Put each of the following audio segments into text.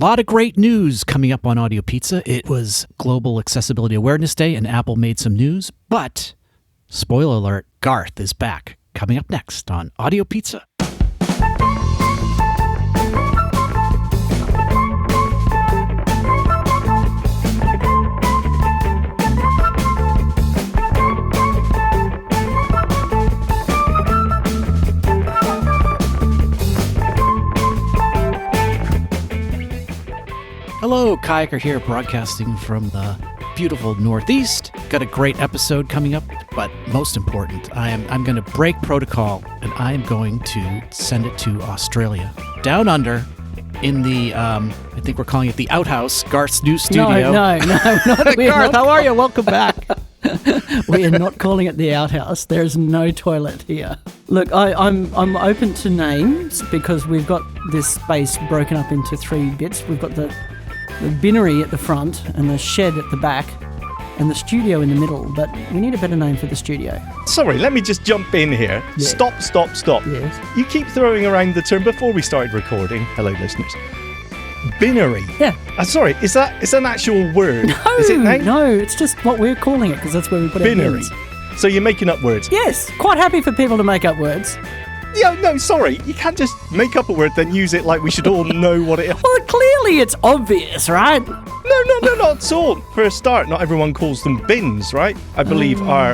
A lot of great news coming up on Audio Pizza. It was Global Accessibility Awareness Day, and Apple made some news. But, spoiler alert, Garth is back. Coming up next on Audio Pizza. Hello, Kayaker here, broadcasting from the beautiful Northeast. Got a great episode coming up, but most important, I'm going to break protocol, and I am going to send it to Australia. Down under, in the, I think we're calling it the outhouse, Garth's new studio. No, not Garth, how are you? Welcome back. We are not calling it the outhouse. There's no toilet here. Look, I'm open to names because we've got this space broken up into three bits. We've got the binnery at the front and the shed at the back and the studio in the middle, but we need a better name for the studio. Sorry, let me just jump in here. Yeah. Stop. Yes. You keep throwing around the term before we started recording. Hello, listeners. Binnery. Yeah. Sorry, is that an actual word? No, is it now? No, it's just what we're calling it because that's where we put binnery. It. So you're making up words? Yes, quite happy for people to make up words. Yeah, no, sorry. You can't just make up a word then use it like we should all know what it is. Well, clearly it's obvious, right? No, not at all. For a start, not everyone calls them bins, right? I believe our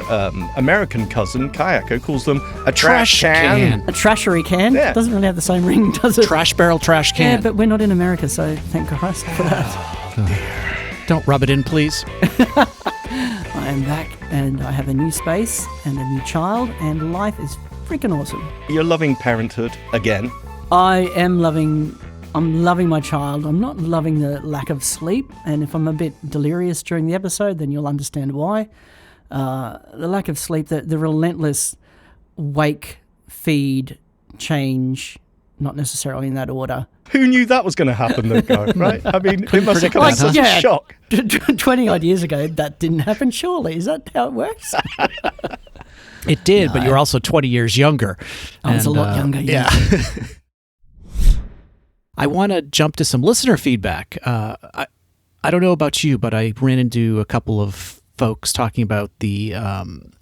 American cousin, Kayaker, calls them a trash can. A trashery can? Yeah. Doesn't really have the same ring, does it? Trash barrel, trash can. Yeah, but we're not in America, so thank Christ for that. Oh, dear. Don't rub it in, please. I am back, and I have a new space and a new child, and life is freaking awesome. You're loving parenthood again. I'm loving my child. I'm not loving the lack of sleep, and if I'm a bit delirious during the episode, then you'll understand why. The lack of sleep, the relentless wake, feed, change, not necessarily in that order. Who knew that was going to happen though, Garth, right? I mean, it must have come as such a shock. 20 odd years ago, that didn't happen, surely. Is that how it works? It did, but you're also 20 years younger. I was a lot younger, yeah. I want to jump to some listener feedback. I don't know about you, but I ran into a couple of folks talking about the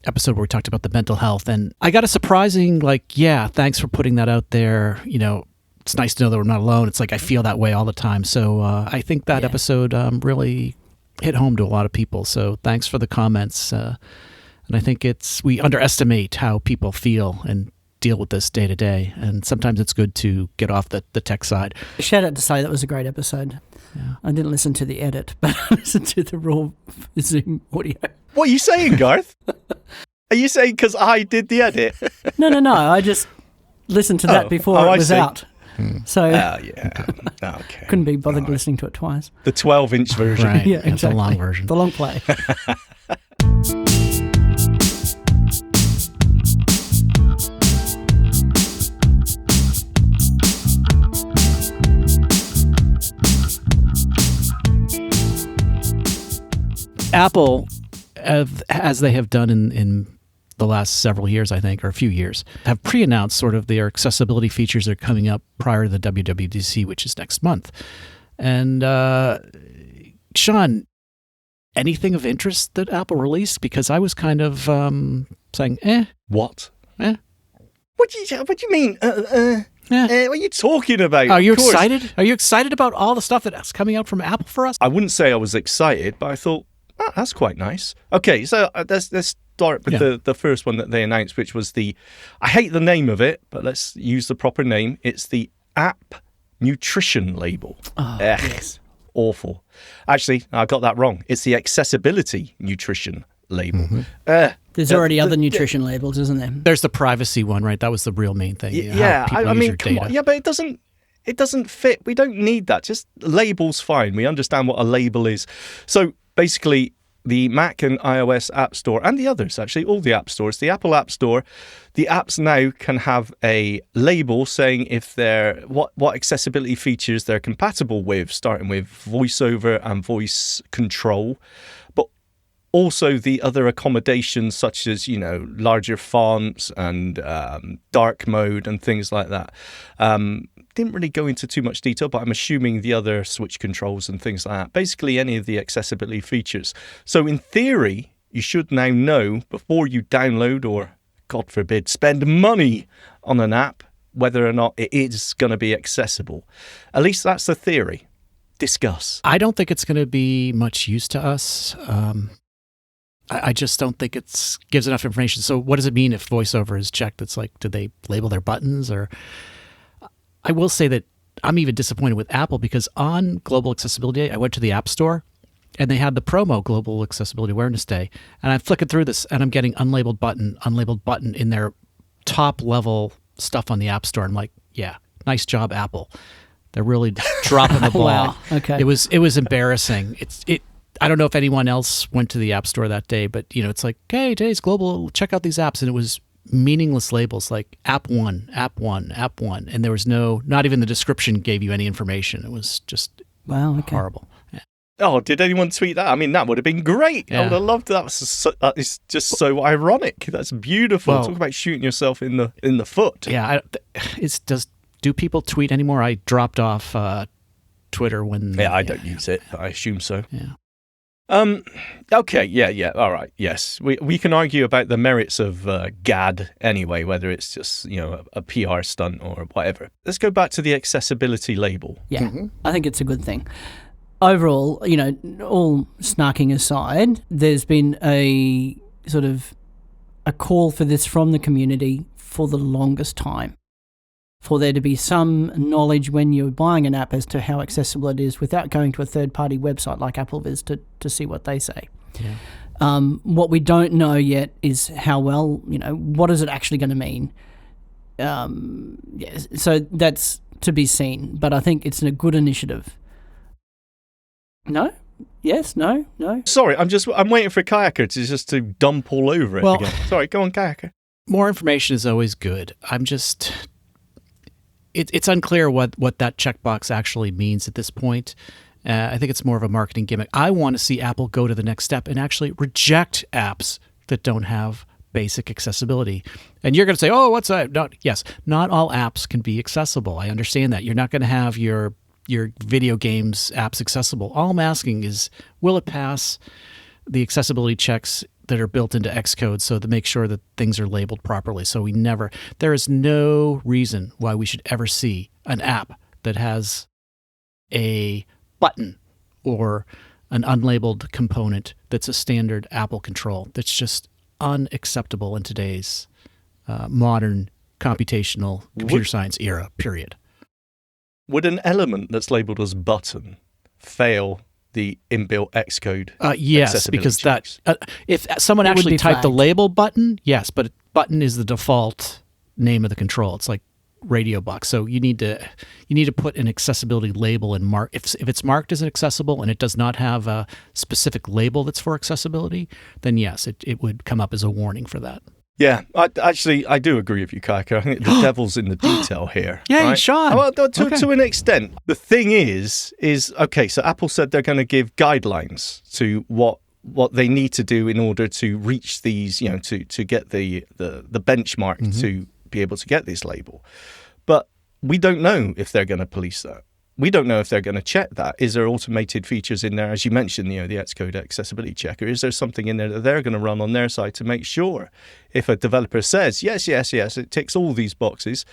episode where we talked about the mental health, and I got a surprising, thanks for putting that out there. You know, it's nice to know that we're not alone. It's like I feel that way all the time. So I think that episode really hit home to a lot of people. So thanks for the comments. And I think we underestimate how people feel and deal with this day to day. And sometimes it's good to get off the tech side. Shout out to say that was a great episode. Yeah. I didn't listen to the edit, but I listened to the raw Zoom audio. What are you saying, Garth? Are you saying because I did the edit? No. I just listened to that before it was out. So okay. Couldn't be bothered listening to it twice. The 12-inch version. Right. Yeah, exactly. The long version. The long play. Apple, as they have done in the last several years, I think, or a few years, have pre-announced sort of their accessibility features that are coming up prior to the WWDC, which is next month. And Shaun, anything of interest that Apple released? Because I was kind of saying, What? What do you mean? What are you talking about? Are you excited? Are you excited about all the stuff that's coming out from Apple for us? I wouldn't say I was excited, but I thought, that's quite nice. Okay, so let's start with the first one that they announced, which was I hate the name of it, but let's use the proper name. It's the App Nutrition label. Oh, yes. Awful. Actually, I got that wrong. It's the Accessibility Nutrition label. Mm-hmm. There's already other nutrition labels, isn't there? There's the privacy one, right? That was the real main thing. I mean, come on. Yeah, but it doesn't fit. We don't need that. Just labels, fine. We understand what a label is. So basically, the Mac and iOS App Store, and the others, actually, all the app stores, the Apple App Store, the apps now can have a label saying if they're what accessibility features they're compatible with, starting with VoiceOver and voice control, but also the other accommodations such as, larger fonts and dark mode and things like that. didn't really go into too much detail, but I'm assuming the other switch controls and things like that. Basically, any of the accessibility features. So in theory, you should now know before you download or, God forbid, spend money on an app, whether or not it is going to be accessible. At least that's the theory. Discuss. I don't think it's going to be much use to us. I just don't think it gives enough information. So what does it mean if VoiceOver is checked? It's like, do they label their buttons? Or I will say that I'm even disappointed with Apple because on Global Accessibility Day, I went to the App Store and they had the promo Global Accessibility Awareness Day. And I'm flicking through this and I'm getting unlabeled button in their top level stuff on the App Store. I'm like, yeah, nice job, Apple. They're really dropping the ball. Wow. Okay. It was embarrassing. I don't know if anyone else went to the App Store that day, but it's like, hey, today's global, check out these apps. And it was meaningless labels like app 1, app 1, app 1. And there was not even the description gave you any information. It was just horrible. Yeah. Oh, did anyone tweet that? I mean, that would have been great. Yeah. I would have loved that. That is just so ironic. That's beautiful. Talk about shooting yourself in the foot. Yeah. Do people tweet anymore? I dropped off Twitter when... Yeah, I don't use it. I assume so. Yeah. Okay, yeah, all right, yes. We can argue about the merits of GAD anyway, whether it's just, a PR stunt or whatever. Let's go back to the accessibility label. Yeah, I think it's a good thing. Overall, all snarking aside, there's been a sort of a call for this from the community for the longest time. For there to be some knowledge when you're buying an app as to how accessible it is without going to a third-party website like AppleVis to see what they say. Yeah. What we don't know yet is how well, what is it actually going to mean? So that's to be seen, but I think it's a good initiative. No? Yes? No? No? Sorry, I'm waiting for Kayaker to dump all over it again. Sorry, go on, Kayaker. More information is always good. It's unclear what that checkbox actually means at this point. I think it's more of a marketing gimmick. I want to see Apple go to the next step and actually reject apps that don't have basic accessibility. And you're going to say, oh, what's that? No, yes, not all apps can be accessible. I understand that. You're not going to have your video games apps accessible. All I'm asking is, will it pass the accessibility checks that are built into Xcode so to make sure that things are labeled properly? So there is no reason why we should ever see an app that has a button or an unlabeled component that's a standard Apple control. That's just unacceptable in today's modern computational computer science era, period. Would an element that's labeled as button fail the inbuilt Xcode? Yes, because checks? If someone actually typed the label button, yes, but button is the default name of the control. It's like radio box. So you need to put an accessibility label and mark. If it's marked as accessible and it does not have a specific label that's for accessibility, then yes, it would come up as a warning for that. Yeah, I do agree with you, Kayaker. I think the devil's in the detail here. Yeah, right? Shaun. Well, to an extent. The thing is okay, so Apple said they're going to give guidelines to what they need to do in order to reach these, to get the benchmark to be able to get this label. But we don't know if they're going to police that. We don't know if they're going to check that. Is there automated features in there, as you mentioned, the Xcode accessibility checker? Is there something in there that they're going to run on their side to make sure if a developer says, yes, it ticks all these boxes,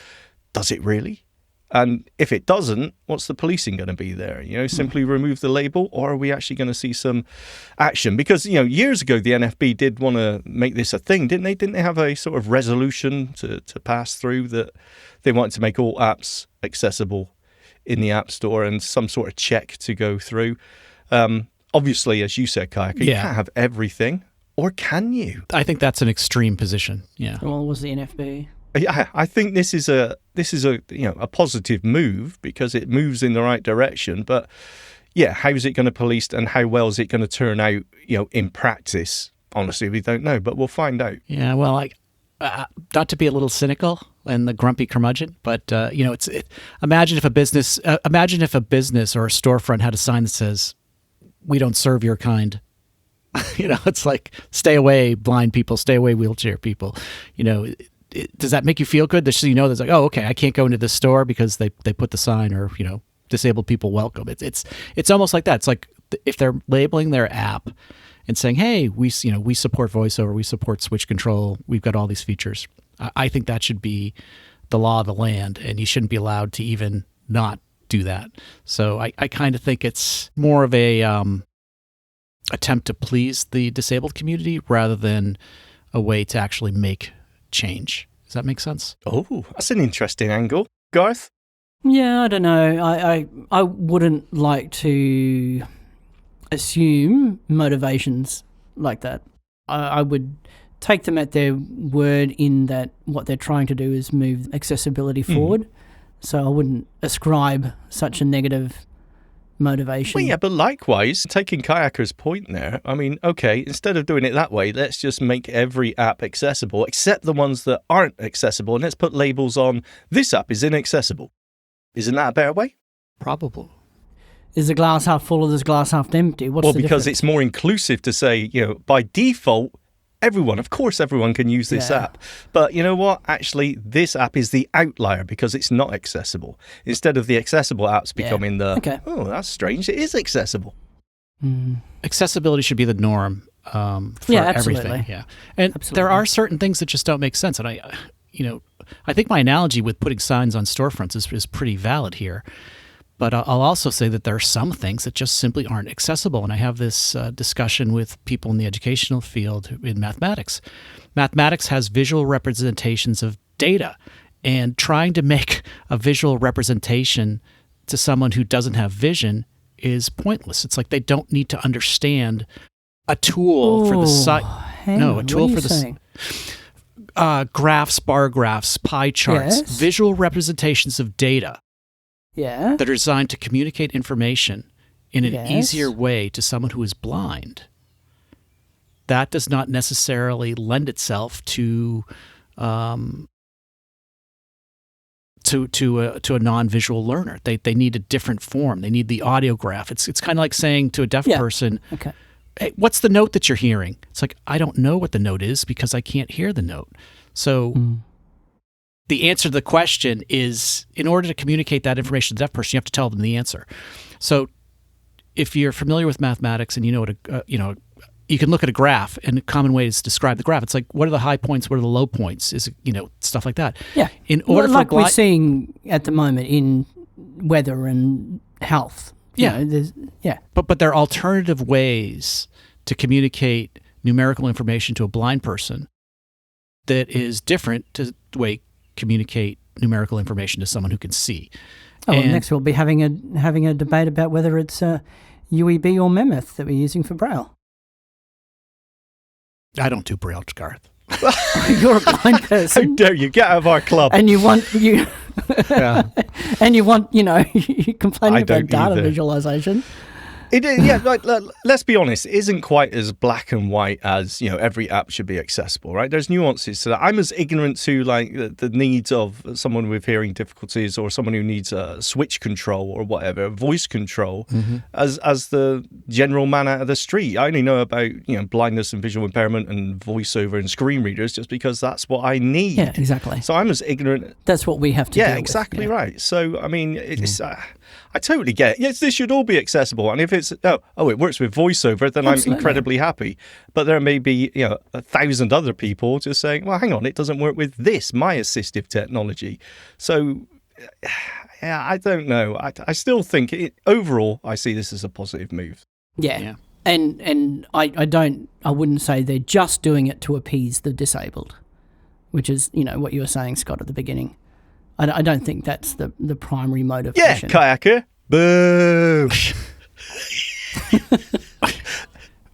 does it really? And if it doesn't, what's the policing going to be there? Simply remove the label, or are we actually going to see some action? Because, years ago, the NFB did want to make this a thing, didn't they? Didn't they have a sort of resolution to pass through that they wanted to make all apps accessible in the App Store and some sort of check to go through? Obviously, as you said, Kayaker, you can't have everything, or can you? I think that's an extreme position. Yeah. Well, was the NFB? Yeah, I think this is a positive move because it moves in the right direction. But yeah, how is it going to police and how well is it going to turn out? In practice, honestly, we don't know, but we'll find out. Yeah, well, not to be a little cynical and the grumpy curmudgeon, but imagine if a business or a storefront had a sign that says, "We don't serve your kind." It's like, stay away, blind people, stay away, wheelchair people. does that make you feel good? So you know, there's like, oh, okay, I can't go into this store because they put the sign, or disabled people welcome. It's almost like that. It's like if they're labeling their app and saying, hey, we support voiceover, we support switch control, we've got all these features. I think that should be the law of the land, and you shouldn't be allowed to even not do that. So I kind of think it's more of a attempt to please the disabled community rather than a way to actually make change. Does that make sense? Oh, that's an interesting angle. Garth? Yeah, I don't know. I wouldn't like to assume motivations like that. I would take them at their word in that what they're trying to do is move accessibility forward. So I wouldn't ascribe such a negative motivation. Well, yeah, but likewise, taking Kayaker's point there, I mean, okay, instead of doing it that way, let's just make every app accessible, except the ones that aren't accessible, and let's put labels on, this app is inaccessible. Isn't that a better way? Probably. Is the glass half full or is the glass half empty? What's the because difference? It's more inclusive to say, by default, of course everyone can use this app. But you know what? Actually, this app is the outlier because it's not accessible. Instead of the accessible apps becoming oh, that's strange, it is accessible. Accessibility should be the norm for everything. Yeah. And there are certain things that just don't make sense. And I think my analogy with putting signs on storefronts is pretty valid here. But I'll also say that there are some things that just simply aren't accessible. And I have this discussion with people in the educational field in mathematics. Mathematics has visual representations of data. And trying to make a visual representation to someone who doesn't have vision is pointless. It's like they don't need to understand a tool for the site. No, a tool for the graphs, bar graphs, pie charts, visual representations of data. Yeah. That are designed to communicate information in an easier way to someone who is blind. That does not necessarily lend itself to a non-visual learner. They need a different form. They need the audiograph. It's kind of like saying to a deaf person, hey, what's the note that you're hearing? It's like, I don't know what the note is because I can't hear the note. So the answer to the question is, in order to communicate that information to the deaf person, you have to tell them the answer. So if you're familiar with mathematics and you know what you can look at a graph, and a common way is to describe the graph. It's like, what are the high points? What are the low points? Is stuff like that. Yeah. In order we're seeing at the moment in weather and health. But there are alternative ways to communicate numerical information to a blind person that is different to the way communicate numerical information to someone who can see. Next we'll be having a debate about whether it's UEB or Mammoth that we're using for Braille. I don't do Braille, Garth. You're a blind person. How dare you get out of our club? And you complain about data visualization. Let's be honest, it isn't quite as black and white as, every app should be accessible, right? There's nuances to that. I'm as ignorant to the needs of someone with hearing difficulties or someone who needs a switch control or whatever, voice control, as the general man out of the street. I only know about, blindness and visual impairment and voiceover and screen readers just because that's what I need. Yeah, exactly. So I'm as ignorant. That's what we have to do. Yeah, exactly right. So, I mean, it's... I totally get it. Yes, this should all be accessible. And if it's, it works with voiceover, then I'm incredibly happy. But there may be, 1,000 other people just saying, well, hang on, it doesn't work with this, my assistive technology. So, I don't know. I still think, overall, I see this as a positive move. Yeah. And I wouldn't say they're just doing it to appease the disabled, which is, what you were saying, Scott, at the beginning. I don't think that's the primary motivation. Yeah, Kayaker. Boo!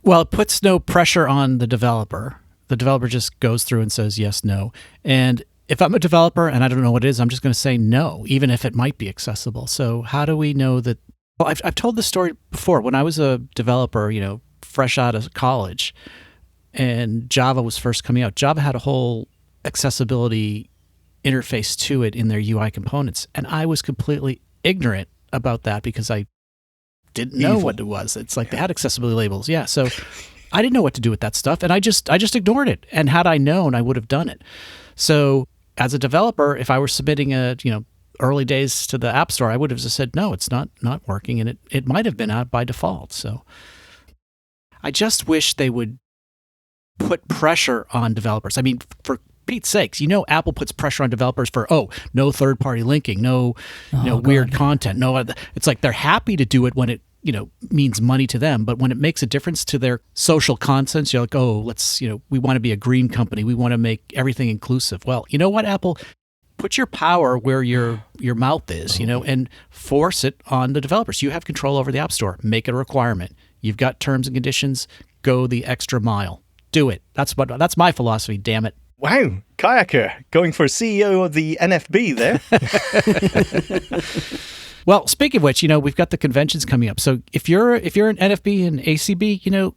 Well, it puts no pressure on the developer. The developer just goes through and says yes, no. And if I'm a developer and I don't know what it is, I'm just going to say no, even if it might be accessible. So how do we know that? Well, I've told this story before. When I was a developer, fresh out of college, and Java was first coming out, Java had a whole accessibility interface to it in their UI components. And I was completely ignorant about that because I didn't know what it was. It's like they had accessibility labels. Yeah. So I didn't know what to do with that stuff. And I just ignored it. And had I known, I would have done it. So as a developer, if I were submitting early days to the App Store, I would have just said, no, it's not working. And it might have been out by default. So I just wish they would put pressure on developers. I mean, for Pete's sakes, Apple puts pressure on developers for, no third-party linking, no weird content. No, it's like they're happy to do it when it, means money to them. But when it makes a difference to their social conscience, you're like, we want to be a green company. We want to make everything inclusive. Well, you know what, Apple? Put your power where your mouth is, and force it on the developers. You have control over the App Store. Make it a requirement. You've got terms and conditions. Go the extra mile. Do it. That's my philosophy, damn it. Wow, Kayaker, going for CEO of the NFB there. Well, speaking of which, we've got the conventions coming up. So if you're an NFB and ACB,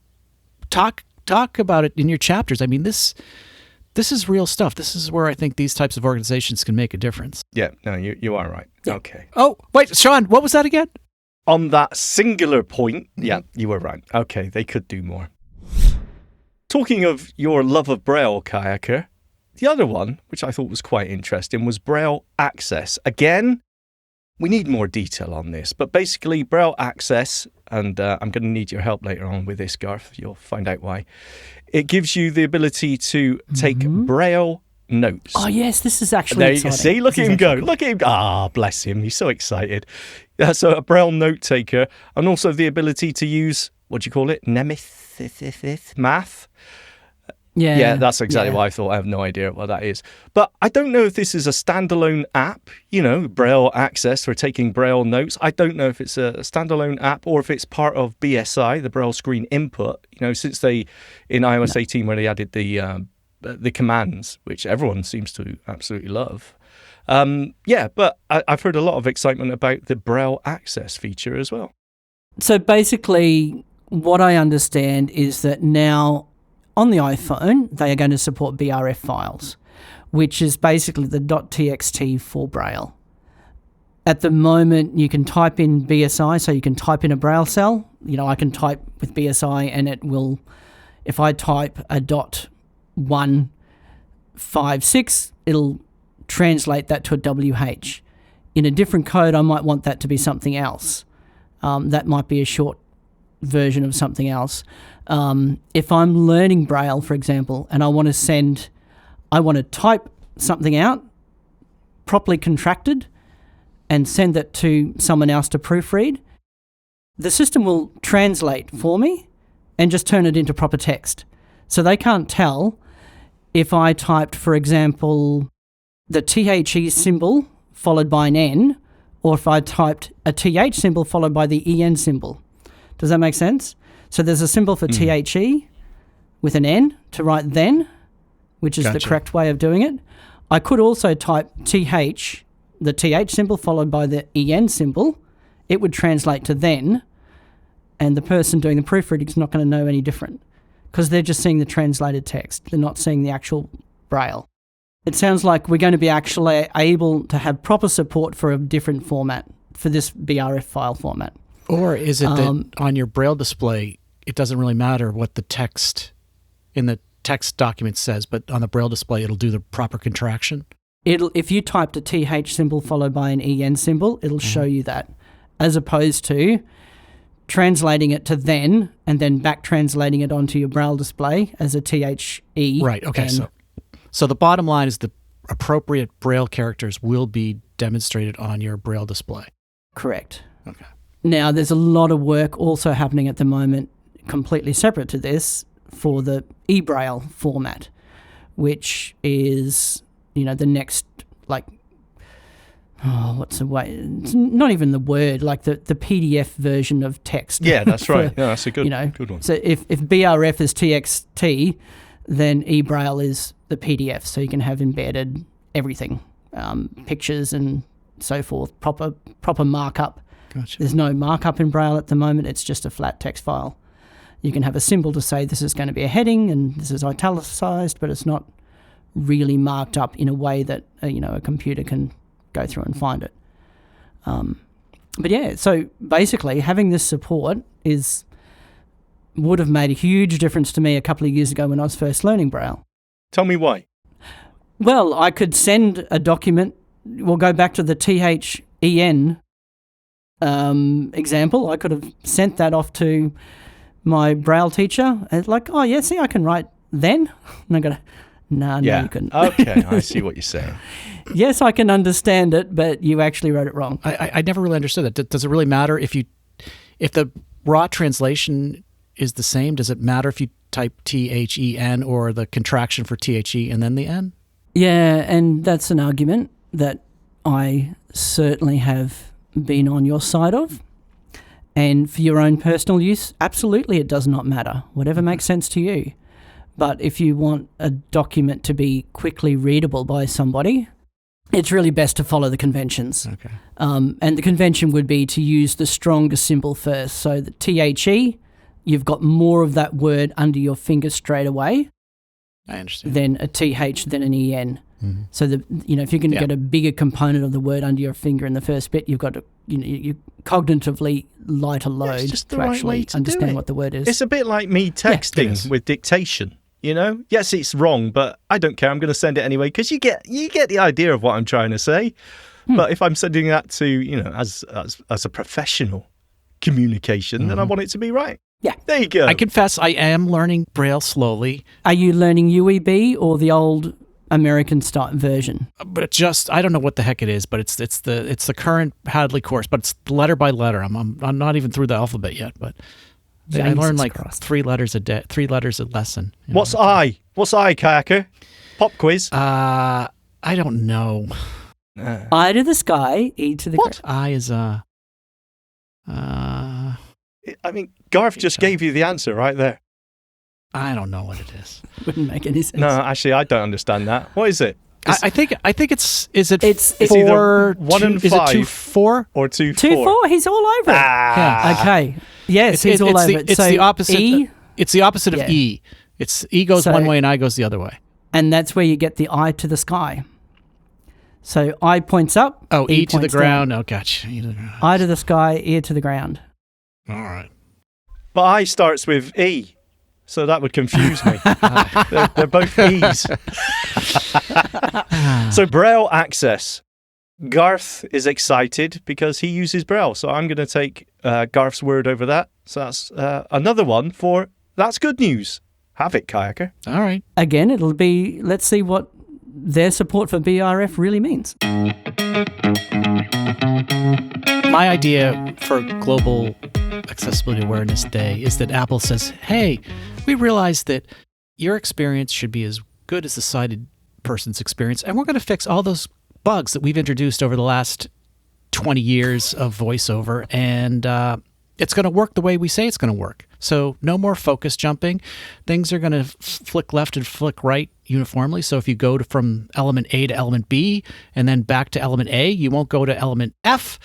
talk about it in your chapters. I mean, this is real stuff. This is where I think these types of organizations can make a difference. Yeah, no, you are right. Okay. Oh, wait, Shaun, what was that again? On that singular point, yeah, you were right. Okay, they could do more. Talking of your love of Braille, Kayaker, the other one, which I thought was quite interesting, was Braille Access. Again, we need more detail on this, but basically Braille Access, and I'm going to need your help later on with this, Garth. You'll find out why. It gives you the ability to take Braille notes. Oh, yes, this is actually exciting. See, look at him go. Look at him. Ah, bless him. He's so excited. So a Braille note taker, and also the ability to use, what do you call it? Nemethith math? Yeah, that's exactly what I thought. I have no idea what that is. But I don't know if this is a standalone app, Braille Access for taking Braille notes. I don't know if it's a standalone app or if it's part of BSI, the Braille Screen Input, since in iOS 18 where they added the commands, which everyone seems to absolutely love. But I've heard a lot of excitement about the Braille Access feature as well. So basically, what I understand is that now on the iPhone, they are going to support BRF files, which is basically the .txt for Braille. At the moment, you can type in BSI, so you can type in a Braille cell. I can type with BSI and it will, if I type a .156, it'll translate that to a WH. In a different code, I might want that to be something else. That might be a short version of something else. If I'm learning Braille, for example, and I want to type something out properly contracted and send it to someone else to proofread, the system will translate for me and just turn it into proper text. So they can't tell if I typed, for example, the THE symbol followed by an N, or if I typed a TH symbol followed by the EN symbol. Does that make sense? So there's a symbol for THE with an N to write then, which is the correct way of doing it. I could also type TH, the TH symbol followed by the EN symbol. It would translate to then, and the person doing the proofreading is not going to know any different because they're just seeing the translated text. They're not seeing the actual Braille. It sounds like we're going to be actually able to have proper support for a different format, for this BRF file format. Or is it that on your Braille display, it doesn't really matter what the text in the text document says, but on the Braille display, it'll do the proper contraction? If you typed a TH symbol followed by an EN symbol, it'll show you that, as opposed to translating it to then and then back translating it onto your Braille display as a THE. Right, okay. So the bottom line is the appropriate Braille characters will be demonstrated on your Braille display. Correct. Okay. Now, there's a lot of work also happening at the moment, completely separate to this, for the eBraille format, which is, the next, what's the way? It's not even the word, like the PDF version of text. Yeah, that's right. Yeah, that's a good one. So if BRF is TXT, then eBraille is the PDF, so you can have embedded everything, pictures and so forth, proper markup. Gotcha. There's no markup in Braille at the moment. It's just a flat text file. You can have a symbol to say this is going to be a heading and this is italicized, but it's not really marked up in a way that a computer can go through and find it. But yeah, so basically having this support would have made a huge difference to me a couple of years ago when I was first learning Braille. Tell me why. Well, I could send a document. We'll go back to the THEN example. I could have sent that off to my Braille teacher. And like, oh, yeah, see, I can write then. And I go, no, you couldn't. Okay, I see what you're saying. Yes, I can understand it, but you actually wrote it wrong. I never really understood that. Does it really matter if the raw translation is the same? Does it matter if you type THEN or the contraction for THE and then the N? Yeah, and that's an argument that I certainly have been on your side of. And for your own personal use, absolutely it does not matter. Whatever makes sense to you. But if you want a document to be quickly readable by somebody, it's really best to follow the conventions. Okay. And the convention would be to use the strongest symbol first. So the THE, you've got more of that word under your finger straight away. I understand. Than a TH, than an EN. Mm-hmm. So if you're going to get a bigger component of the word under your finger in the first bit, you've got to you cognitively lighter load to actually understand what the word is. It's a bit like me texting with dictation. Yes, it's wrong, but I don't care. I'm going to send it anyway because you get the idea of what I'm trying to say. But if I'm sending that to as a professional communication, then I want it to be right. Yeah, there you go. I confess, I am learning Braille slowly. Are you learning UEB or the old American style version? But I don't know what the heck it is, but it's the current Hadley course, but it's letter by letter. I'm not even through the alphabet yet, but I learn like 3 letters a day, 3 letters a lesson. What's I? What's I, Kayaker? Pop quiz. I don't know. I to the sky, E to the what? I is I mean, Garth just gave you the answer right there. I don't know what it is. Wouldn't make any sense. No, actually, I don't understand that. What is it? I think it's it's either 1 and 5. Is it 2-4 or 2-4? 2-4. He's all over it. Yeah. Okay. Yes, he's all over it. It's the opposite. E. It's the opposite of E. It's E goes one way and I goes the other way. And that's where you get the I to the sky. So I points up. Oh, E to the ground. Down. Oh, gotcha. I to the sky, ear to the ground. All right. But I starts with E, so that would confuse me. They're both E's. So Braille access. Garth is excited because he uses Braille, so I'm going to take Garth's word over that. So that's another one for that's good news. Have it, Kayaker. All right. Again, it'll be, let's see what their support for BRF really means. My idea for Global Accessibility Awareness Day is that Apple says, hey, we realize that your experience should be as good as the sighted person's experience, and we're going to fix all those bugs that we've introduced over the last 20 years of voiceover, and it's going to work the way we say it's going to work. So no more focus jumping. Things are going to flick left and flick right uniformly. So if you go from element A to element B and then back to element A, you won't go to element F.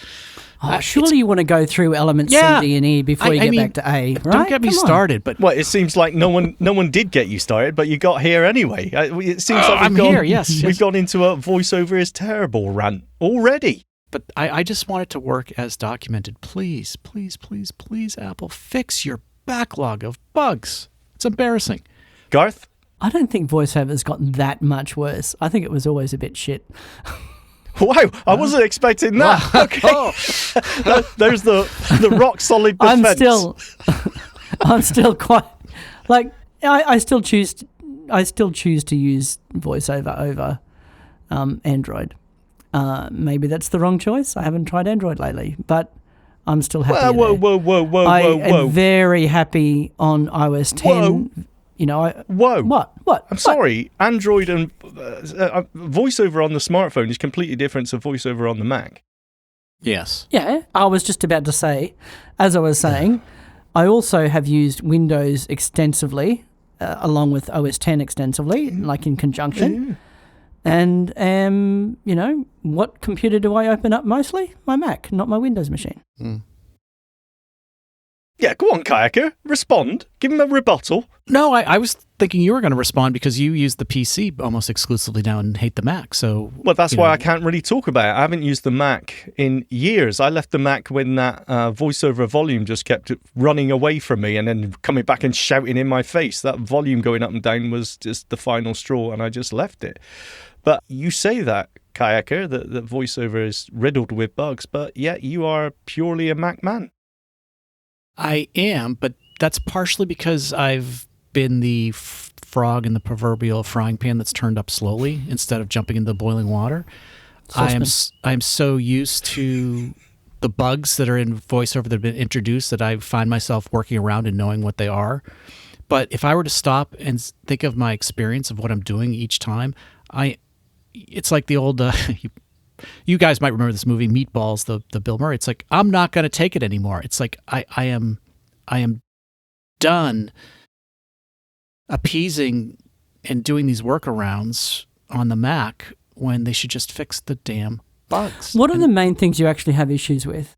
Surely you want to go through elements C, D, and E before you get back to A, right? Don't get me started. But it seems like no one did get you started, but you got here anyway. It seems like we've gone into a voiceover is terrible rant already. But I just want it to work as documented. Please, please, please, please, Apple, fix your backlog of bugs. It's embarrassing. Garth? I don't think voiceover's gotten that much worse. I think it was always a bit shit. Wow, I wasn't expecting that. Wow. Okay. There's the rock solid defense. I'm still quite like I still choose to use voiceover over Android. Maybe that's the wrong choice. I haven't tried Android lately, but I'm still happy. Whoa. I am very happy on iOS 10. Whoa. What? I'm sorry. Android and voiceover on the smartphone is completely different to voiceover on the Mac. Yes. Yeah, I was just about to say, as I was saying, I also have used Windows extensively, along with OS 10 extensively, like in conjunction. And, what computer do I open up mostly? My Mac, not my Windows machine. Yeah, go on, Kayaker. Respond. Give him a rebuttal. No, I was thinking you were going to respond because you use the PC almost exclusively now and hate the Mac. So, well, that's why I can't really talk about it. I haven't used the Mac in years. I left the Mac when that voiceover volume just kept running away from me and then coming back and shouting in my face. That volume going up and down was just the final straw, and I just left it. But you say that, Kayaker, that voiceover is riddled with bugs, but yet you are purely a Mac man. I am, but that's partially because I've been the frog in the proverbial frying pan that's turned up slowly instead of jumping into the boiling water. I am so used to the bugs that are in voiceover that have been introduced that I find myself working around and knowing what they are. But if I were to stop and think of my experience of what I'm doing each time, it's like the old you guys might remember this movie Meatballs, the Bill Murray. It's like, I'm not going to take it anymore. It's like I am done appeasing and doing these workarounds on the Mac when they should just fix the damn bugs. What are the main things you actually have issues with?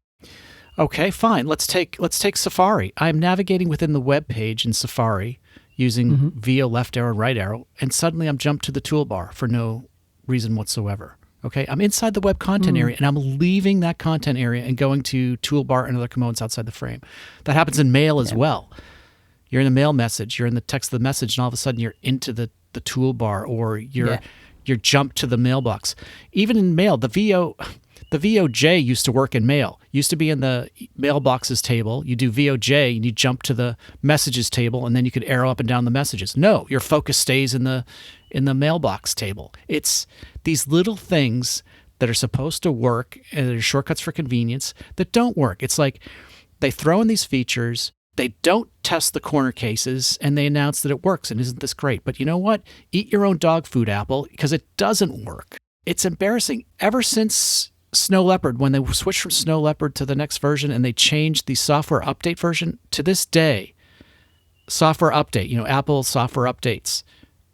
Okay, fine. Let's take Safari. I'm navigating within the web page in Safari using VO left arrow and right arrow, and suddenly I'm jumped to the toolbar for no reason whatsoever. Okay, I'm inside the web content area, and I'm leaving that content area and going to toolbar and other commands outside the frame. That happens in mail as well. You're in the mail message, you're in the text of the message, and all of a sudden you're into the toolbar, or you're jumped to the mailbox. Even in mail, the VOJ used to work in mail. Used to be in the mailboxes table. You do VOJ and you jump to the messages table, and then you could arrow up and down the messages. No, your focus stays in the mailbox table. It's these little things that are supposed to work and they're shortcuts for convenience that don't work. It's like they throw in these features, they don't test the corner cases, and they announce that it works. And isn't this great? But you know what? Eat your own dog food, Apple, because it doesn't work. It's embarrassing. Ever since Snow Leopard, when they switched from Snow Leopard to the next version and they changed the software update version, to this day, software update, Apple software updates,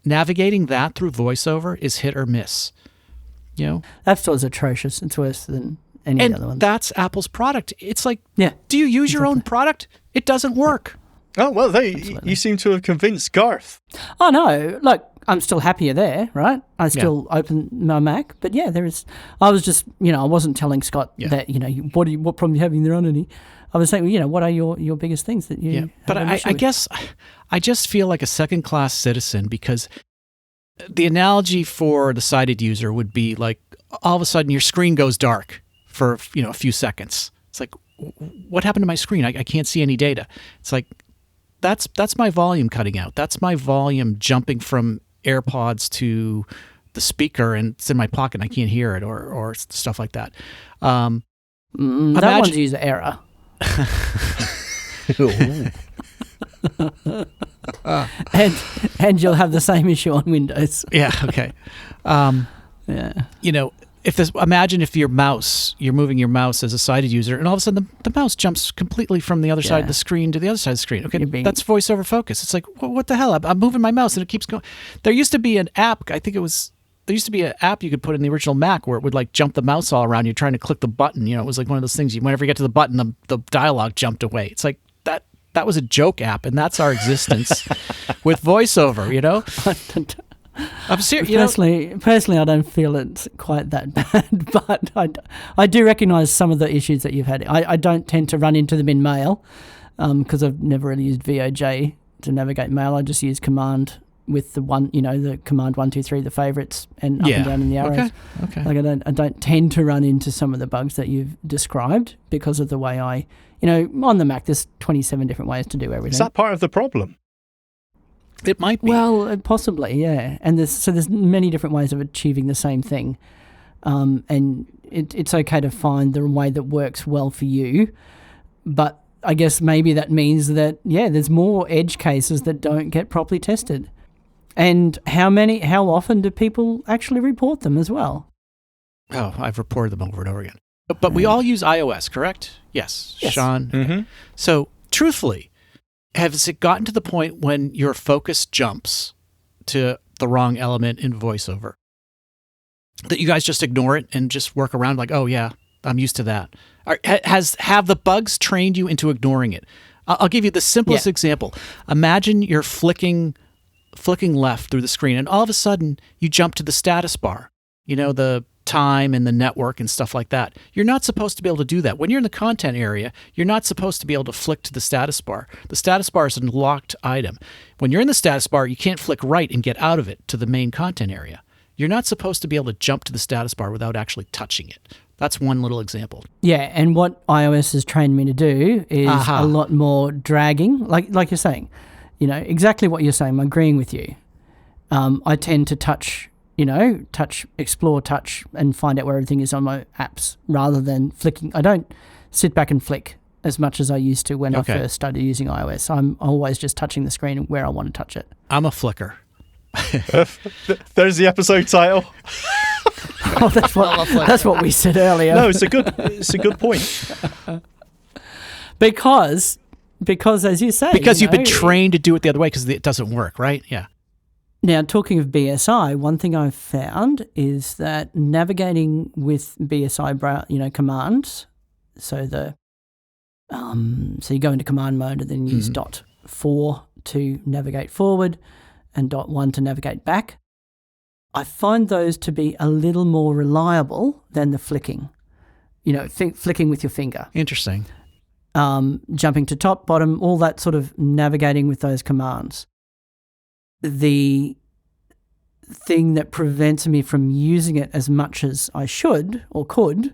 navigating that through VoiceOver is hit or miss. That still is atrocious. It's worse than any other one. And that's Apple's product. It's like, do you use your own product? It doesn't work. Oh, well, you seem to have convinced Garth. Oh, no. Look, I'm still happier there, right? I still open my Mac. But there is. I was just, I wasn't telling Scott that, what problem you having there on any. I was saying, what are your biggest things that you. Yeah, but I guess I just feel like a second-class citizen because the analogy for the sighted user would be like all of a sudden your screen goes dark for a few seconds. It's like, what happened to my screen? I can't see any data. It's like that's my volume cutting out. That's my volume jumping from AirPods to the speaker, and it's in my pocket and I can't hear it, or stuff like that. That one's user error. and you'll have the same issue on Windows. Yeah. Okay. Imagine if you're moving your mouse as a sighted user, and all of a sudden the mouse jumps completely from the other side of the screen to the other side of the screen. Okay, that's voice over focus. It's like, what the hell? I'm moving my mouse and it keeps going. There used to be an app. There used to be an app you could put in the original Mac where it would like jump the mouse all around you trying to click the button. It was like one of those things. Whenever you get to the button, the dialogue jumped away. It's like that was a joke app, and that's our existence with voiceover. I'm serious. Personally, I don't feel it's quite that bad, but I do recognise some of the issues that you've had. I don't tend to run into them in mail because I've never really used VOJ to navigate mail. I just use command with the one, the command 1, 2, 3, the favourites, and up and down in the arrows. Okay. Like I don't tend to run into some of the bugs that you've described because of the way I, on the Mac, there's 27 different ways to do everything. Is that part of the problem? It might be. Well, possibly, yeah. And there's many different ways of achieving the same thing. And it's okay to find the way that works well for you. But I guess maybe that means that, there's more edge cases that don't get properly tested. And how often do people actually report them as well? Oh, I've reported them over and over again. But we all use iOS, correct? Yes. Shaun. Mm-hmm. So, truthfully, has it gotten to the point when your focus jumps to the wrong element in VoiceOver that you guys just ignore it and just work around like, oh yeah, I'm used to that? Have the bugs trained you into ignoring it? I'll give you the simplest example. Imagine you're flicking left through the screen, and all of a sudden you jump to the status bar. You know, the time and the network and stuff like that. You're not supposed to be able to do that. When you're in the content area, you're not supposed to be able to flick to the status bar. The status bar is a locked item. When you're in the status bar, you can't flick right and get out of it to the main content area. You're not supposed to be able to jump to the status bar without actually touching it. That's one little example. Yeah, and what iOS has trained me to do is a lot more dragging, like you're saying. You know, exactly what you're saying. I'm agreeing with you. I tend to touch, explore, touch, and find out where everything is on my apps rather than flicking. I don't sit back and flick as much as I used to when I first started using iOS. I'm always just touching the screen where I want to touch it. I'm a flicker. There's the episode title. Oh, that's what we said earlier. No, it's a good point. Because as you say, because you've been trained to do it the other way because it doesn't work, right? Yeah. Now, talking of BSI, one thing I've found is that navigating with BSI, commands. So so you go into command mode and then use .4 to navigate forward and .1 to navigate back. I find those to be a little more reliable than the flicking. Flicking with your finger. Interesting. Jumping to top, bottom, all that sort of navigating with those commands. The thing that prevents me from using it as much as I should or could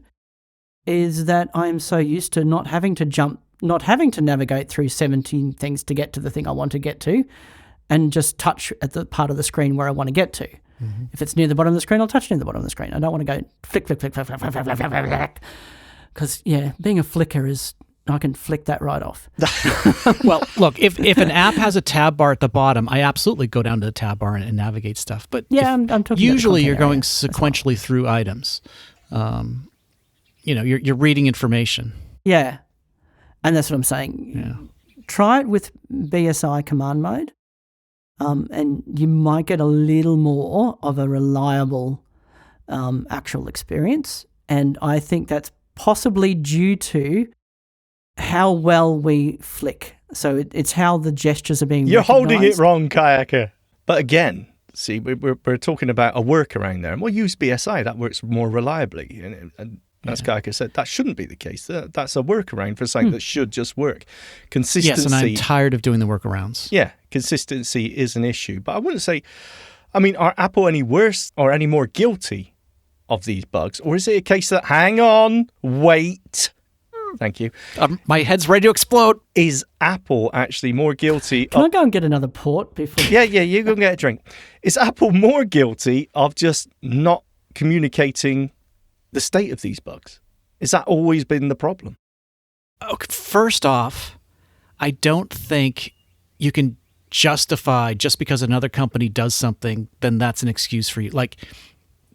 is that I'm so used to not having to jump, not having to navigate through 17 things to get to the thing I want to get to, and just touch at the part of the screen where I want to get to. Mm-hmm. If it's near the bottom of the screen, I'll touch near the bottom of the screen. I don't want to go flick, flick, flick, flick, flick, flick, flick, flick, flick, flick. Because, being a flicker is, I can flick that right off. Well, look, if an app has a tab bar at the bottom, I absolutely go down to the tab bar and navigate stuff. But I'm talking usually you're going sequentially through items. You're reading information. Yeah, and that's what I'm saying. Yeah. Try it with BSI command mode, and you might get a little more of a reliable actual experience. And I think that's possibly due to how well we flick. So it's how the gestures are being You're recognized. holding it wrong, Kayaker. But again, see, we're talking about a workaround there. And we'll use BSI. That works more reliably. And as Kayaker said, that shouldn't be the case. That's a workaround for something that should just work. Consistency. Yes, and I'm tired of doing the workarounds. Yeah, consistency is an issue. But I wouldn't say, are Apple any worse or any more guilty of these bugs? Or is it a case that, hang on, wait... Thank you. My head's ready to explode. Is Apple actually more guilty? Can I go and get another port before? Yeah, you go and get a drink. Is Apple more guilty of just not communicating the state of these bugs? Has that always been the problem? Okay, first off, I don't think you can justify just because another company does something, then that's an excuse for you. Like,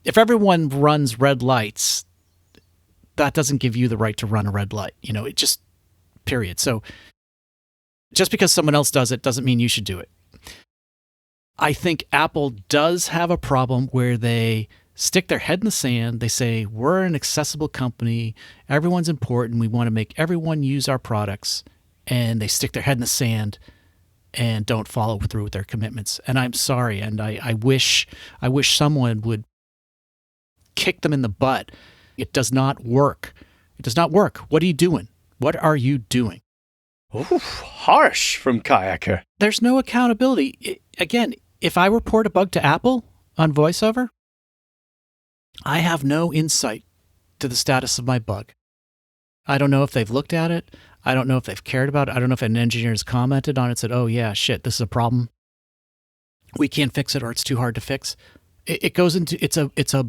if everyone runs red lights, that doesn't give you the right to run a red light. It just, period. So just because someone else does it doesn't mean you should do it. I think Apple does have a problem where they stick their head in the sand. They say, we're an accessible company. Everyone's important. We want to make everyone use our products. And they stick their head in the sand and don't follow through with their commitments. And I'm sorry. And I wish someone would kick them in the butt. It does not work. It does not work. What are you doing? What are you doing? Ooh, harsh from Kayaker. There's no accountability. Again, if I report a bug to Apple on VoiceOver, I have no insight to the status of my bug. I don't know if they've looked at it. I don't know if they've cared about it. I don't know if an engineer has commented on it and said, oh yeah, shit, this is a problem. We can't fix it or it's too hard to fix. It goes into, it's a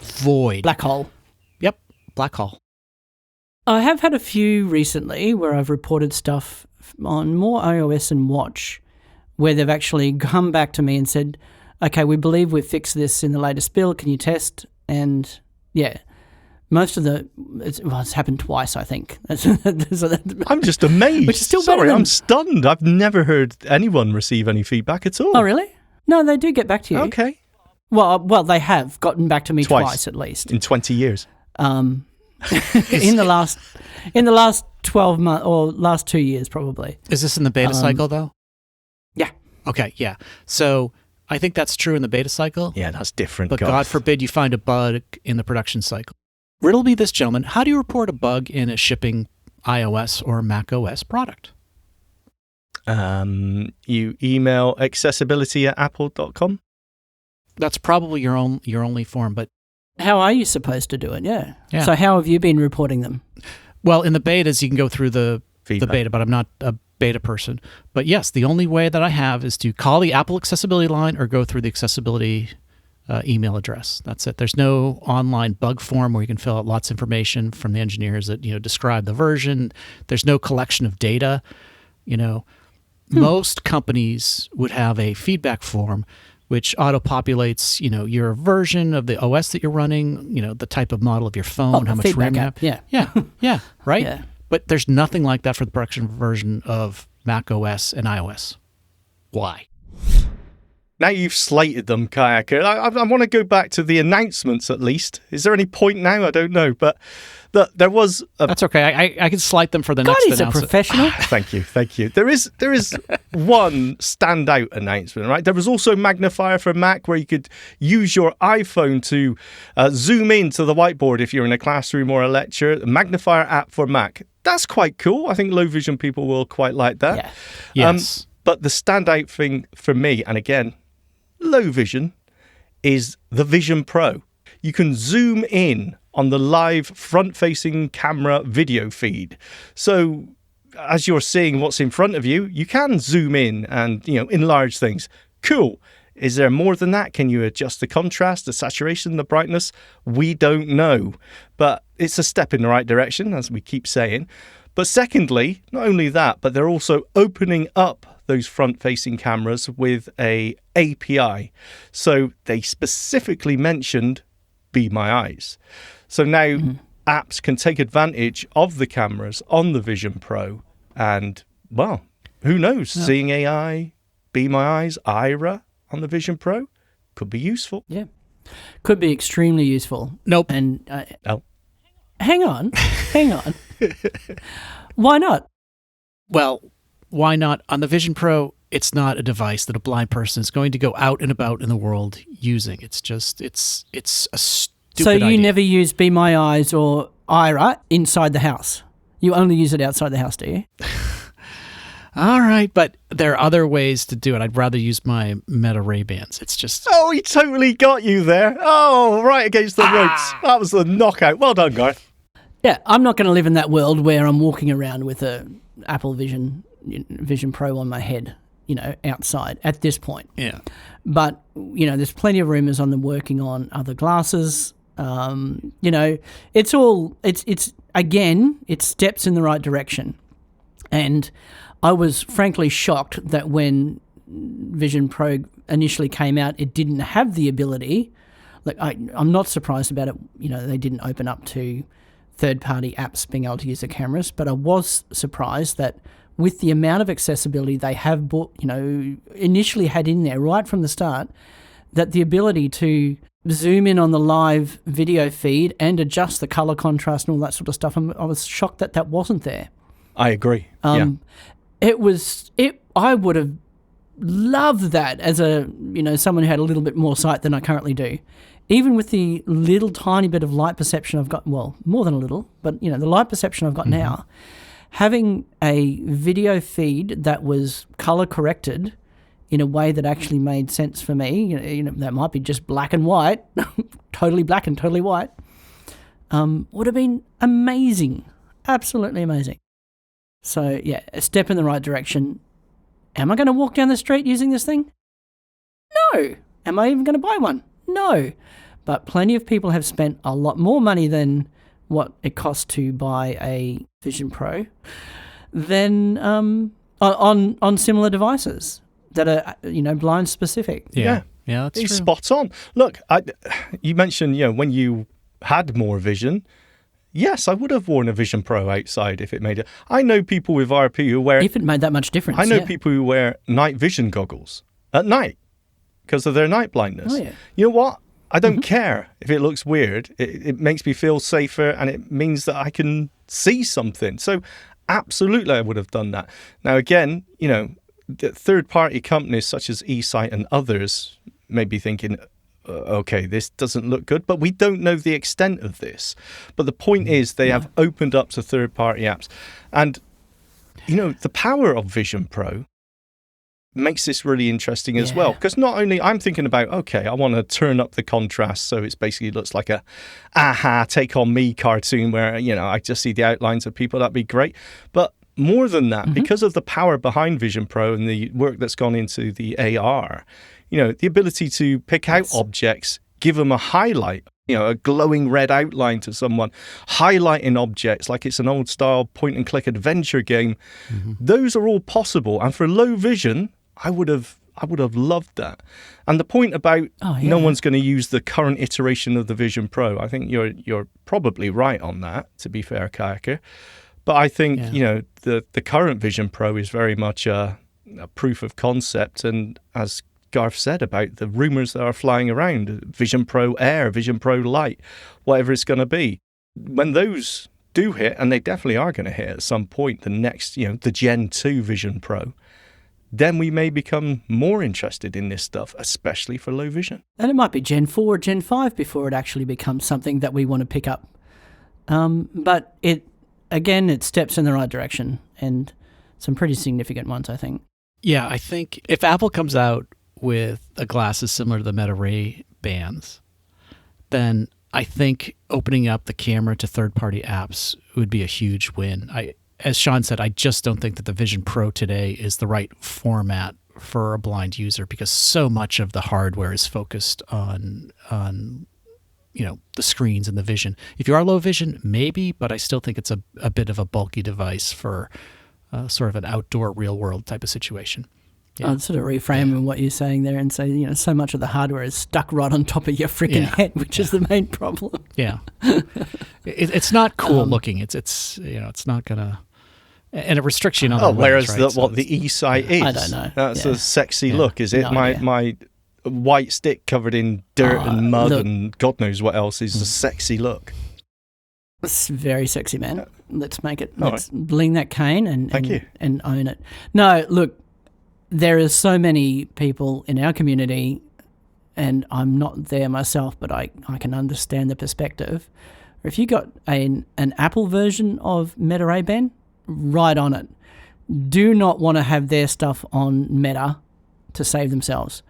void. Black hole. Yep, black hole. I have had a few recently where I've reported stuff on more iOS and Watch where they've actually come back to me and said, okay, we believe we've fixed this in the latest build. Can you test? And yeah, most of it's happened twice, I think. I'm just amazed. Which is still Sorry, I'm stunned. I've never heard anyone receive any feedback at all. Oh, really? No, they do get back to you. Okay. Well, they have gotten back to me twice at least. In 20 years. In the last 12 months or last 2 years probably. Is this in the beta cycle though? Yeah. Okay, yeah. So I think that's true in the beta cycle. Yeah, that's different. But God forbid you find a bug in the production cycle. Riddle me this, gentlemen. How do you report a bug in a shipping iOS or Mac OS product? You email accessibility@apple.com. That's probably your only form, but how are you supposed to do it? Yeah. So how have you been reporting them? Well, in the betas, you can go through the beta, but I'm not a beta person. But yes, the only way that I have is to call the Apple accessibility line or go through the accessibility email address. That's it. There's no online bug form where you can fill out lots of information from the engineers that describe the version. There's no collection of data. Most companies would have a feedback form which auto-populates, your version of the OS that you're running, the type of model of your phone, how much RAM you have. Yeah, right? Yeah. But there's nothing like that for the production version of Mac OS and iOS. Why? Now you've slated them, Kayaker. I want to go back to the announcements at least. Is there any point now? I don't know. But there was... That's okay. I can slide them for the next announcement. He's a professional. Thank you. There is one standout announcement, right? There was also Magnifier for Mac where you could use your iPhone to zoom into the whiteboard if you're in a classroom or a lecture. The Magnifier app for Mac. That's quite cool. I think low vision people will quite like that. Yeah. Yes. But the standout thing for me, and again, low vision, is the Vision Pro. You can zoom in on the live front-facing camera video feed. So as you're seeing what's in front of you, you can zoom in and, enlarge things. Cool. Is there more than that? Can you adjust the contrast, the saturation, the brightness? We don't know. But it's a step in the right direction, as we keep saying. But secondly, not only that, but they're also opening up those front-facing cameras with a API. So they specifically mentioned Be My Eyes. So now apps can take advantage of the cameras on the Vision Pro and, well, who knows? Yeah. Seeing AI, Be My Eyes, Ira on the Vision Pro could be useful. Yeah. Could be extremely useful. Nope. And no. Hang on. Why not? Well, why not? On the Vision Pro, it's not a device that a blind person is going to go out and about in the world using. It's just, it's a stupid idea. So you never use Be My Eyes or Ira inside the house? You only use it outside the house, do you? All right, but there are other ways to do it. I'd rather use my Meta Ray-Bans. It's just... Oh, he totally got you there. Oh, right against the ropes. That was the knockout. Well done, Garth. Yeah, I'm not going to live in that world where I'm walking around with a Apple Vision Pro on my head, outside at this point. Yeah. But, there's plenty of rumors on them working on other glasses. It's steps in the right direction. And I was frankly shocked that when Vision Pro initially came out, it didn't have the ability. Like, I'm not surprised about it. They didn't open up to third-party apps being able to use the cameras, but I was surprised that with the amount of accessibility they have initially had in there right from the start, that the ability to zoom in on the live video feed and adjust the color contrast and all that sort of stuff, I was shocked that wasn't there. I agree. I would have loved that as someone who had a little bit more sight than I currently do. Even with the little tiny bit of light perception I've got, well, more than a little, but the light perception I've got now, having a video feed that was color corrected in a way that actually made sense for me, that might be just black and white, totally black and totally white, would have been amazing, absolutely amazing. So yeah, a step in the right direction. Am I going to walk down the street using this thing? No. Am I even going to buy one? No. But plenty of people have spent a lot more money than what it costs to buy a Vision Pro than on similar devices that are blind specific. Yeah, that's He's true. spot on. Look, you mentioned when you had more vision. Yes, I would have worn a Vision Pro outside if it made it. I know people with RP who wear... If it made that much difference, I know people who wear night vision goggles at night because of their night blindness. Oh, yeah. You know what? I don't care if it looks weird. It makes me feel safer and it means that I can see something. So Absolutely, I would have done that. Now, again, the third-party companies such as eSight and others may be thinking, okay, this doesn't look good, but we don't know the extent of this. But the point is they have opened up to third-party apps. And, the power of Vision Pro makes this really interesting as well. Because not only I'm thinking about, okay, I want to turn up the contrast so it basically looks like a Take On Me cartoon where, I just see the outlines of people. That'd be great. But more than that, because of the power behind Vision Pro and the work that's gone into the AR, the ability to pick out objects, give them a highlight, a glowing red outline to someone, highlighting objects like it's an old style point and click adventure game. Those are all possible. And for low vision, I would have loved that. And the point about no one's going to use the current iteration of the Vision Pro, I think you're probably right on that, to be fair, Kayaker. But I think, the current Vision Pro is very much a proof of concept. And as Garth said about the rumors that are flying around, Vision Pro Air, Vision Pro Lite, whatever it's going to be, when those do hit, and they definitely are going to hit at some point, the next, the Gen 2 Vision Pro, then we may become more interested in this stuff, especially for low vision. And it might be Gen 4 or Gen 5 before it actually becomes something that we want to pick up. But it steps in the right direction, and some pretty significant ones, I think. Yeah, I think if Apple comes out with a glasses similar to the Meta Ray bands, then I think opening up the camera to third-party apps would be a huge win. As Shaun said, I just don't think that the Vision Pro today is the right format for a blind user, because so much of the hardware is focused on the screens and the vision. If you are low vision, maybe, but I still think it's a bit of a bulky device for sort of an outdoor real-world type of situation. Yeah. I'd sort of reframe what you're saying there and say, so much of the hardware is stuck right on top of your freaking head, which is the main problem. Yeah, it's not cool looking. It's not gonna, and it restricts you in other ways. Whereas right? the eSight is, I don't know. That's a sexy look, is it? No, my white stick covered in dirt and mud and God knows what else is a sexy look. It's very sexy, man. Let's make it. Let's bling that cane and own it. No, look. There are so many people in our community, and I'm not there myself, but I can understand the perspective. If you got an Apple version of Meta Ray-Ban, right on it. Do not want to have their stuff on Meta to save themselves.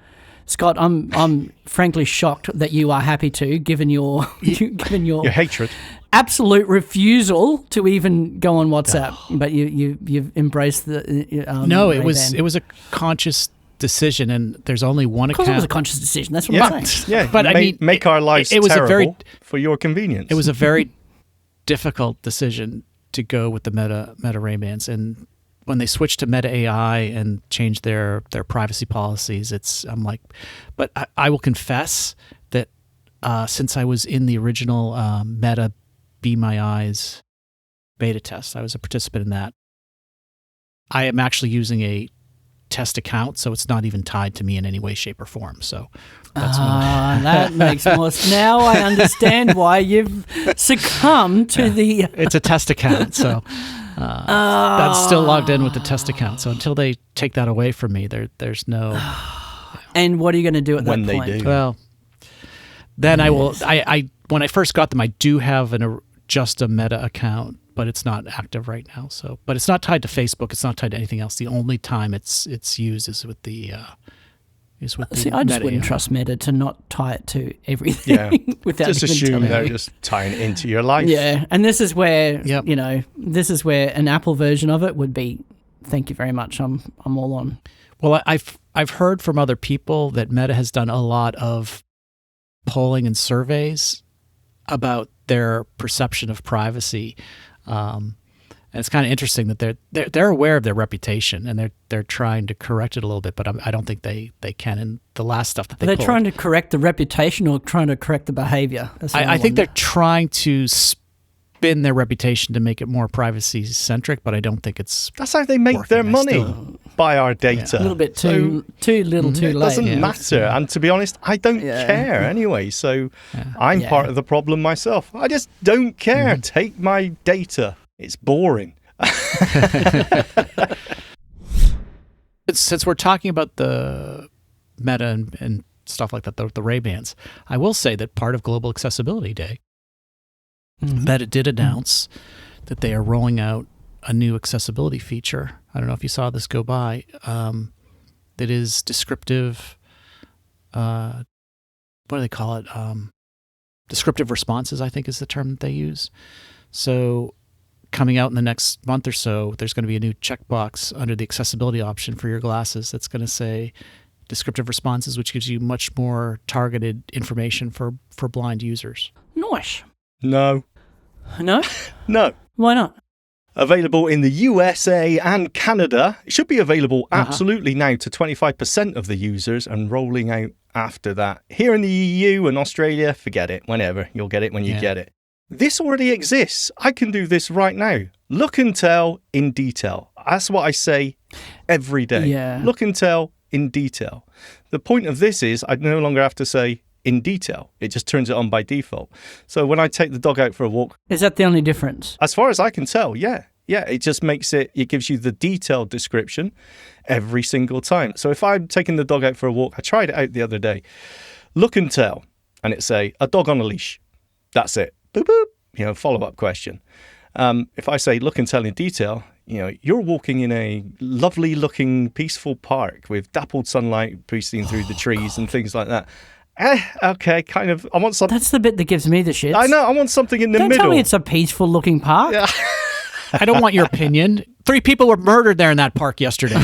Scott, I'm frankly shocked that you are happy to, given your your hatred, absolute refusal to even go on WhatsApp. But you've embraced the no. Ray-Ban. It was a conscious decision, and there's only one account. It was a conscious decision. That's what I'm saying. Yeah, but I mean, make our lives terrible for your convenience. It was a very difficult decision to go with the Meta Ray-Bans, and when they switched to Meta AI and changed their privacy policies, I'm like, but I will confess that since I was in the original Meta Be My Eyes beta test, I was a participant in that. I am actually using a test account, so it's not even tied to me in any way, shape, or form. So that's that makes more sense. Now I understand why you've succumbed to the... It's a test account, so... that's still logged in with the test account. So until they take that away from me, there's no. And what are you going to do at that point? When they do, well, then I will. I when I first got them, I do have just a Meta account, but it's not active right now. So, but it's not tied to Facebook. It's not tied to anything else. The only time it's used is with the. See, I just wouldn't trust Meta to not tie it to everything. Yeah, without just assume they're just tying it into your life. Yeah, and this is where this is where an Apple version of it would be. Thank you very much. I'm all on. Well, I've heard from other people that Meta has done a lot of polling and surveys about their perception of privacy. And it's kind of interesting that they're aware of their reputation, and they're trying to correct it a little bit, but I don't think they can. And the last stuff that they're trying to correct the reputation or trying to correct the behavior. I think they're trying to spin their reputation to make it more privacy centric, but I don't think it's. That's how they make their money, by our data. A little bit too little, too late. It doesn't matter, and to be honest, I don't care anyway. So I'm part of the problem myself. I just don't care. Take my data. It's boring. Since we're talking about the Meta and stuff like that, the Ray-Bans, I will say that part of Global Accessibility Day, Meta did announce that they are rolling out a new accessibility feature. I don't know if you saw this go by. That is descriptive. What do they call it? Descriptive responses, I think, is the term that they use. So coming out in the next month or so, there's going to be a new checkbox under the accessibility option for your glasses that's going to say descriptive responses, which gives you much more targeted information for blind users. Nice. No. No? No. Why not? Available in the USA and Canada. It should be available absolutely now to 25% of the users and rolling out after that. Here in the EU and Australia, forget it. Whenever. You'll get it when you get it. This already exists. I can do this right now. Look and tell in detail. That's what I say every day. Yeah. Look and tell in detail. The point of this is I no longer have to say in detail. It just turns it on by default. So when I take the dog out for a walk... Is that the only difference? As far as I can tell, yeah. Yeah, it just makes it gives you the detailed description every single time. So if I'm taking the dog out for a walk, I tried it out the other day. Look and tell. And it say, a dog on a leash. That's it. Boop, boop. Follow-up question. If I say look and tell in detail, you're walking in a lovely-looking, peaceful park with dappled sunlight bursting through the trees and things like that. Okay, kind of. I want something. That's the bit that gives me the shits. I know. I want something in the middle. Don't tell me it's a peaceful-looking park. Yeah. I don't want your opinion. 3 people were murdered there in that park yesterday.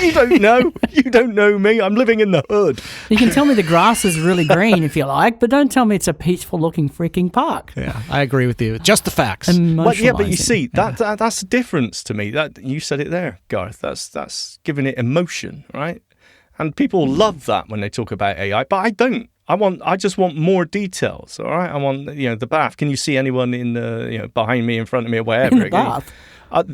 You don't know. You don't know me. I'm living in the hood. You can tell me the grass is really green if you like, but don't tell me it's a peaceful-looking freaking park. Yeah, I agree with you. Just the facts. But you see, that's the difference to me. That you said it there, Garth. That's giving it emotion, right? And people love that when they talk about AI, but I don't. I just want more details. All right, I want the path. Can you see anyone in the behind me, in front of me, or wherever? In the path.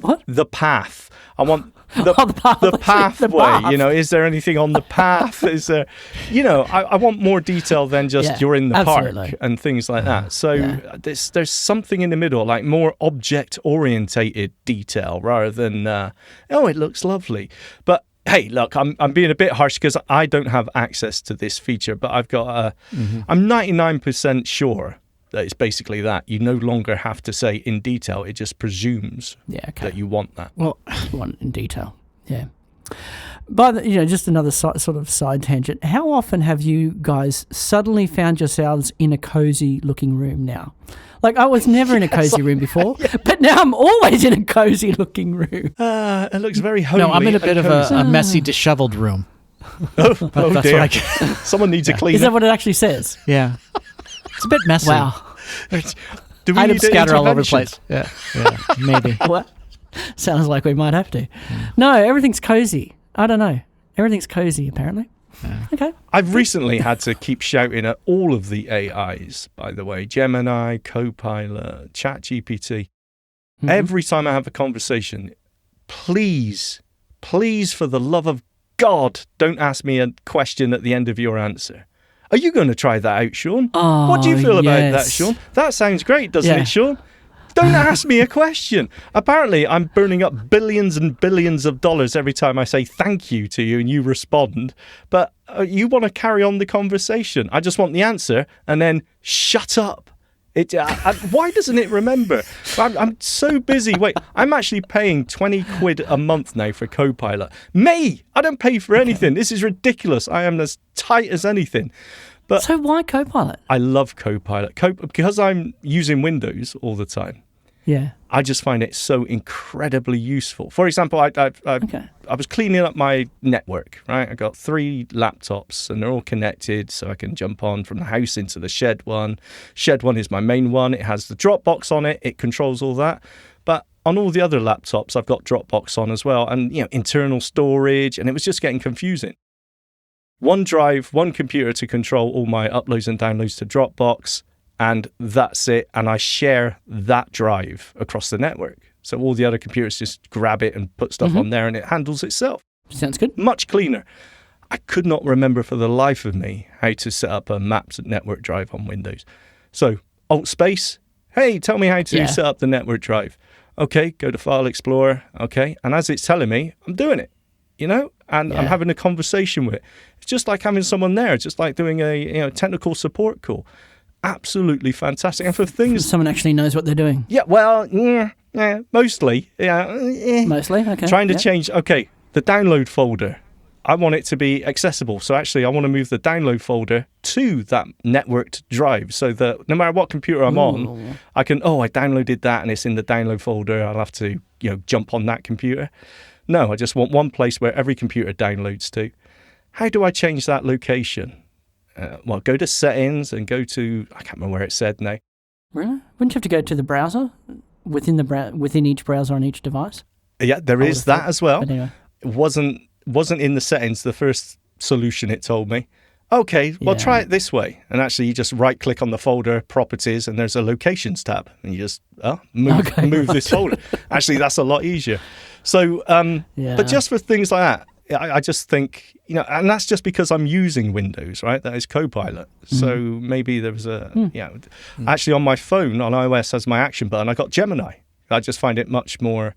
What? The path. I want the pathway. Is there anything on the path? Is there? I want more detail than just you're in the absolutely. park and things like that. So there's something in the middle, like more object orientated detail rather than it looks lovely, but. Hey, look, I'm being a bit harsh because I don't have access to this feature, but I've got I'm 99% sure that it's basically that. You no longer have to say in detail. It just presumes that you want that. Well, you want in detail, yeah. But, just another sort of side tangent. How often have you guys suddenly found yourselves in a cozy looking room now? Like, I was never in a cozy room before, but now I'm always in a cozy looking room. It looks very homely. No, I'm in a bit of a messy, disheveled room. That's dear. Someone needs a cleaner. Is that what it actually says? Yeah. It's a bit messy. Wow. Do we need scatter all over the place? Yeah, maybe. What? Sounds like we might have to. No, everything's cozy. I don't know. Everything's cozy, apparently. Yeah. Okay. I've recently had to keep shouting at all of the AIs, by the way. Gemini, Copilot, ChatGPT. Mm-hmm. Every time I have a conversation, please, for the love of God, don't ask me a question at the end of your answer. Are you going to try that out, Shaun? Oh, what do you feel about that, Shaun? That sounds great, doesn't it, Shaun? Don't ask me a question. Apparently, I'm burning up billions and billions of dollars every time I say thank you to you and you respond. But you want to carry on the conversation. I just want the answer and then shut up. Why doesn't it remember? I'm so busy. Wait, I'm actually paying 20 quid a month now for Copilot. Me! I don't pay for anything. This is ridiculous. I am as tight as anything. But so why Copilot? I love Copilot. Because I'm using Windows all the time. Yeah. I just find it so incredibly useful. For example, I was cleaning up my network, right? I got 3 laptops and they're all connected so I can jump on from the house into the shed one. Shed one is my main one. It has the Dropbox on it. It controls all that. But on all the other laptops, I've got Dropbox on as well and, internal storage, and it was just getting confusing. One drive, one computer to control all my uploads and downloads to Dropbox, and that's it. And I share that drive across the network. So all the other computers just grab it and put stuff on there and it handles itself. Sounds good. Much cleaner. I could not remember for the life of me how to set up a mapped network drive on Windows. So Alt space, hey, tell me how to set up the network drive. Okay, go to File Explorer. Okay. And as it's telling me, I'm doing it, and I'm having a conversation with it. It's just like having someone there, just like doing a technical support call. Absolutely fantastic. And for things... Someone actually knows what they're doing. Yeah, well, mostly. Mostly, okay. Trying to change, the download folder. I want it to be accessible. So actually, I want to move the download folder to that networked drive so that no matter what computer I'm on, I can, I downloaded that and it's in the download folder. I'll have to, jump on that computer. No, I just want one place where every computer downloads to. How do I change that location? Go to settings and go to, I can't remember where it said now. Really? Wouldn't you have to go to the browser within each browser on each device? Yeah, there is that as well. But anyway. It wasn't in the settings, the first solution it told me. Okay, well, try it this way. And actually, you just right-click on the folder, properties, and there's a locations tab. And you just move this folder. Actually, that's a lot easier. So, but just for things like that, I just think, and that's just because I'm using Windows, right? That is Copilot. So maybe there was actually on my phone, on iOS, as my action button, I got Gemini. I just find it much more...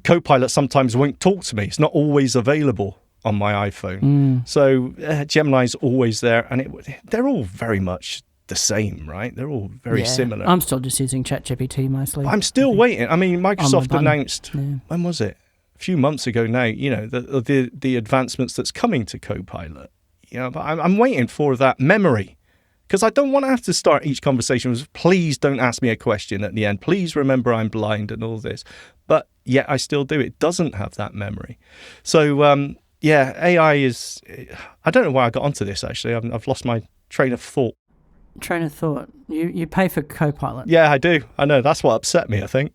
Copilot sometimes won't talk to me. It's not always available on my iPhone. So Gemini's always there, and they're all very much the same, right? They're all very similar. I'm still just using ChatGPT mostly. I'm still waiting. I mean, Microsoft announced, when was it? A few months ago now, the advancements that's coming to Copilot. But I'm waiting for that memory. Because I don't want to have to start each conversation with, please don't ask me a question at the end. Please remember I'm blind and all this. But yet I still do. It doesn't have that memory. So, AI is... I don't know why I got onto this, actually. I've lost my train of thought. Train of thought? You pay for Copilot? Yeah, I do. I know. That's what upset me, I think.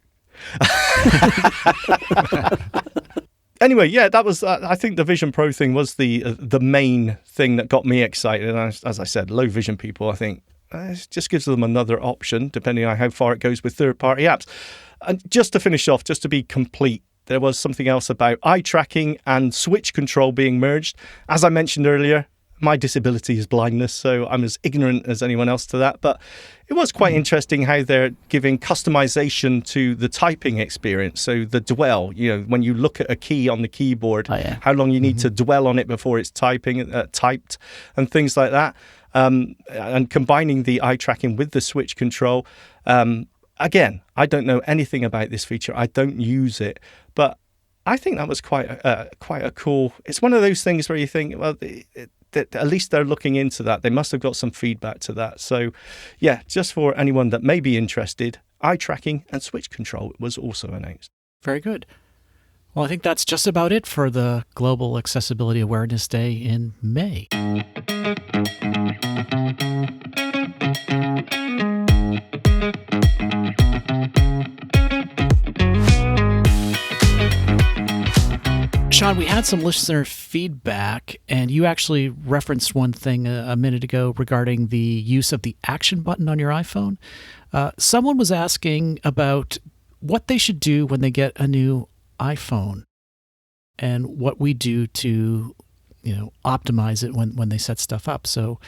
Anyway, that was, I think the Vision Pro thing was the main thing that got me excited. And as I said, low vision people, I think, it just gives them another option, depending on how far it goes with third-party apps. And just to finish off, just to be complete, there was something else about eye tracking and switch control being merged. As I mentioned earlier, my disability is blindness, so I'm as ignorant as anyone else to that. But it was quite interesting how they're giving customization to the typing experience. So the dwell, when you look at a key on the keyboard, how long you need to dwell on it before it's typed, and things like that. And combining the eye tracking with the switch control. Again, I don't know anything about this feature. I don't use it, but I think that was quite a cool. It's one of those things where you think, well, at least they're looking into that. They must have got some feedback to that. So, just for anyone that may be interested, eye tracking and switch control was also announced. Very good. Well, I think that's just about it for the Global Accessibility Awareness Day in May. Shaun, we had some listener feedback, and you actually referenced one thing a minute ago regarding the use of the action button on your iPhone. Someone was asking about what they should do when they get a new iPhone and what we do to, optimize it when they set stuff up. So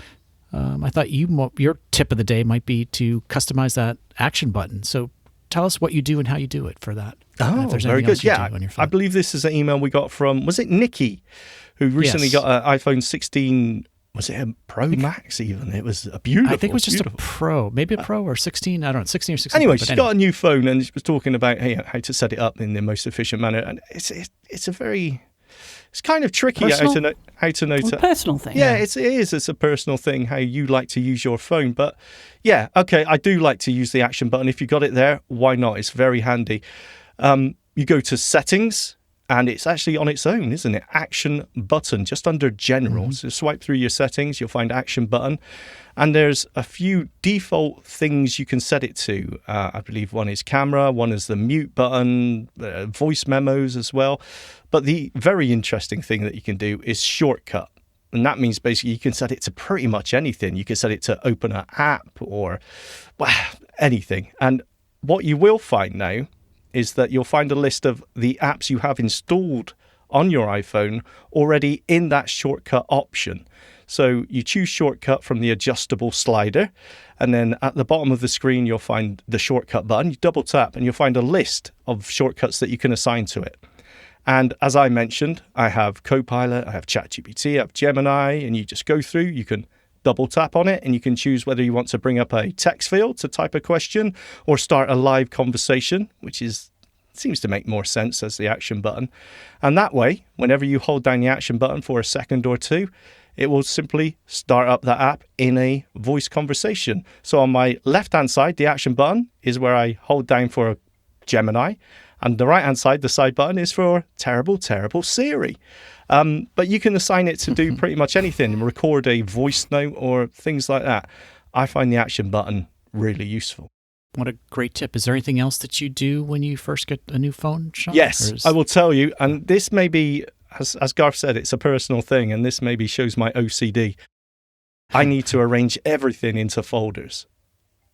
I thought your tip of the day might be to customize that action button. So tell us what you do and how you do it for that. Oh, very good. Yeah, I believe this is an email we got from, was it Nikki, who recently got an iPhone 16, was it a Pro Max even? It was a beautiful. I think it was just a Pro, maybe a Pro or 16, I don't know, 16 or 16. Anyway, she got a new phone and she was talking about how to set it up in the most efficient manner. And it's a very... It's kind of tricky how to know. A personal thing. Yeah, it is. It's a personal thing, how you like to use your phone. But yeah, okay, I do like to use the action button. If you got it there, why not? It's very handy. You go to settings, and it's actually on its own, isn't it? Action button, just under general. So swipe through your settings, you'll find action button. And there's a few default things you can set it to. I believe one is camera, one is the mute button, voice memos as well. But the very interesting thing that you can do is shortcut. And that means basically you can set it to pretty much anything. You can set it to open an app or anything. And what you will find now is that you'll find a list of the apps you have installed on your iPhone already in that shortcut option. So you choose shortcut from the adjustable slider, and then at the bottom of the screen, you'll find the shortcut button. You double tap and you'll find a list of shortcuts that you can assign to it. And as I mentioned, I have Copilot, I have ChatGPT, I have Gemini, and you just go through, you can double tap on it and you can choose whether you want to bring up a text field to type a question or start a live conversation, which seems to make more sense as the action button. And that way, whenever you hold down the action button for a second or two, it will simply start up the app in a voice conversation. So on my left-hand side, the action button is where I hold down for a Gemini, and the right-hand side, the side button, is for terrible, terrible Siri. But you can assign it to do pretty much anything, record a voice note or things like that. I find the action button really useful. What a great tip. Is there anything else that you do when you first get a new phone, Shaun? Yes, I will tell you. And this may be, as Garth said, it's a personal thing, and this maybe shows my OCD. I need to arrange everything into folders.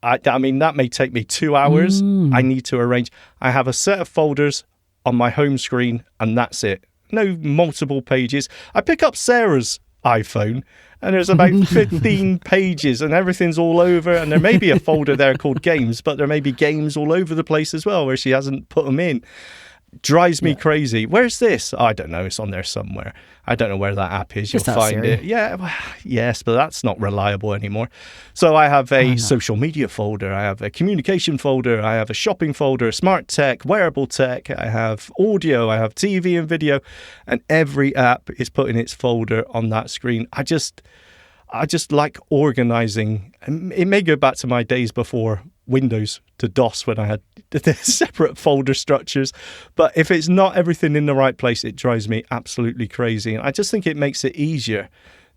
I mean, that may take me 2 hours. I need to arrange. I have a set of folders on my home screen, and that's it. No multiple pages. I pick up Sarah's iPhone, and there's about 15 pages, and everything's all over. And there may be a folder there called games, but there may be games all over the place as well where she hasn't put them in. Drives me crazy. Where's this? I don't know. It's on there somewhere. I don't know where that app is. You'll find it. Yeah, yes, but that's not reliable anymore. So I have a social media folder. I have a communication folder. I have a shopping folder, smart tech, wearable tech. I have audio. I have TV and video. And every app is put in its folder on that screen. I just like organizing. It may go back to my days before Windows to DOS when I had the separate folder structures. But if it's not everything in the right place, it drives me absolutely crazy. And I just think it makes it easier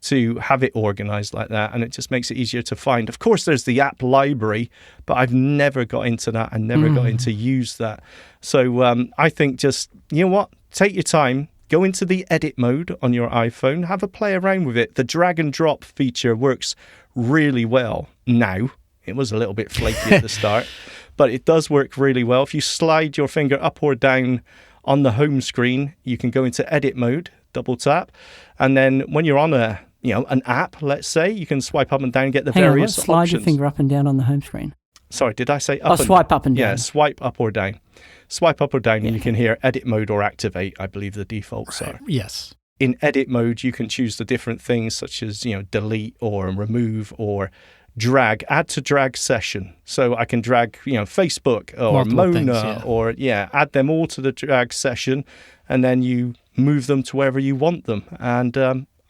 to have it organized like that. And it just makes it easier to find. Of course, there's the app library, but I've never got into that. I never got into use that. So I think just, you know what? Take your time. Go into the edit mode on your iPhone. Have a play around with it. The drag and drop feature works really well now. It was a little bit flaky at the start, but it does work really well. If you slide your finger up or down on the home screen, you can go into edit mode, double tap, and then when you're on an app, let's say, you can swipe up and down and get the various options. Slide your finger up and down on the home screen. Sorry, did I say up? Swipe up and down. Yeah, swipe up or down. Swipe up or down, and you can hear edit mode or activate, I believe the defaults are. Yes. In edit mode, you can choose the different things such as, delete or remove or drag, add to drag session. So I can drag, Facebook or Multiple Mona things, or add them all to the drag session, and then you move them to wherever you want them. And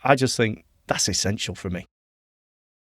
I just think that's essential for me.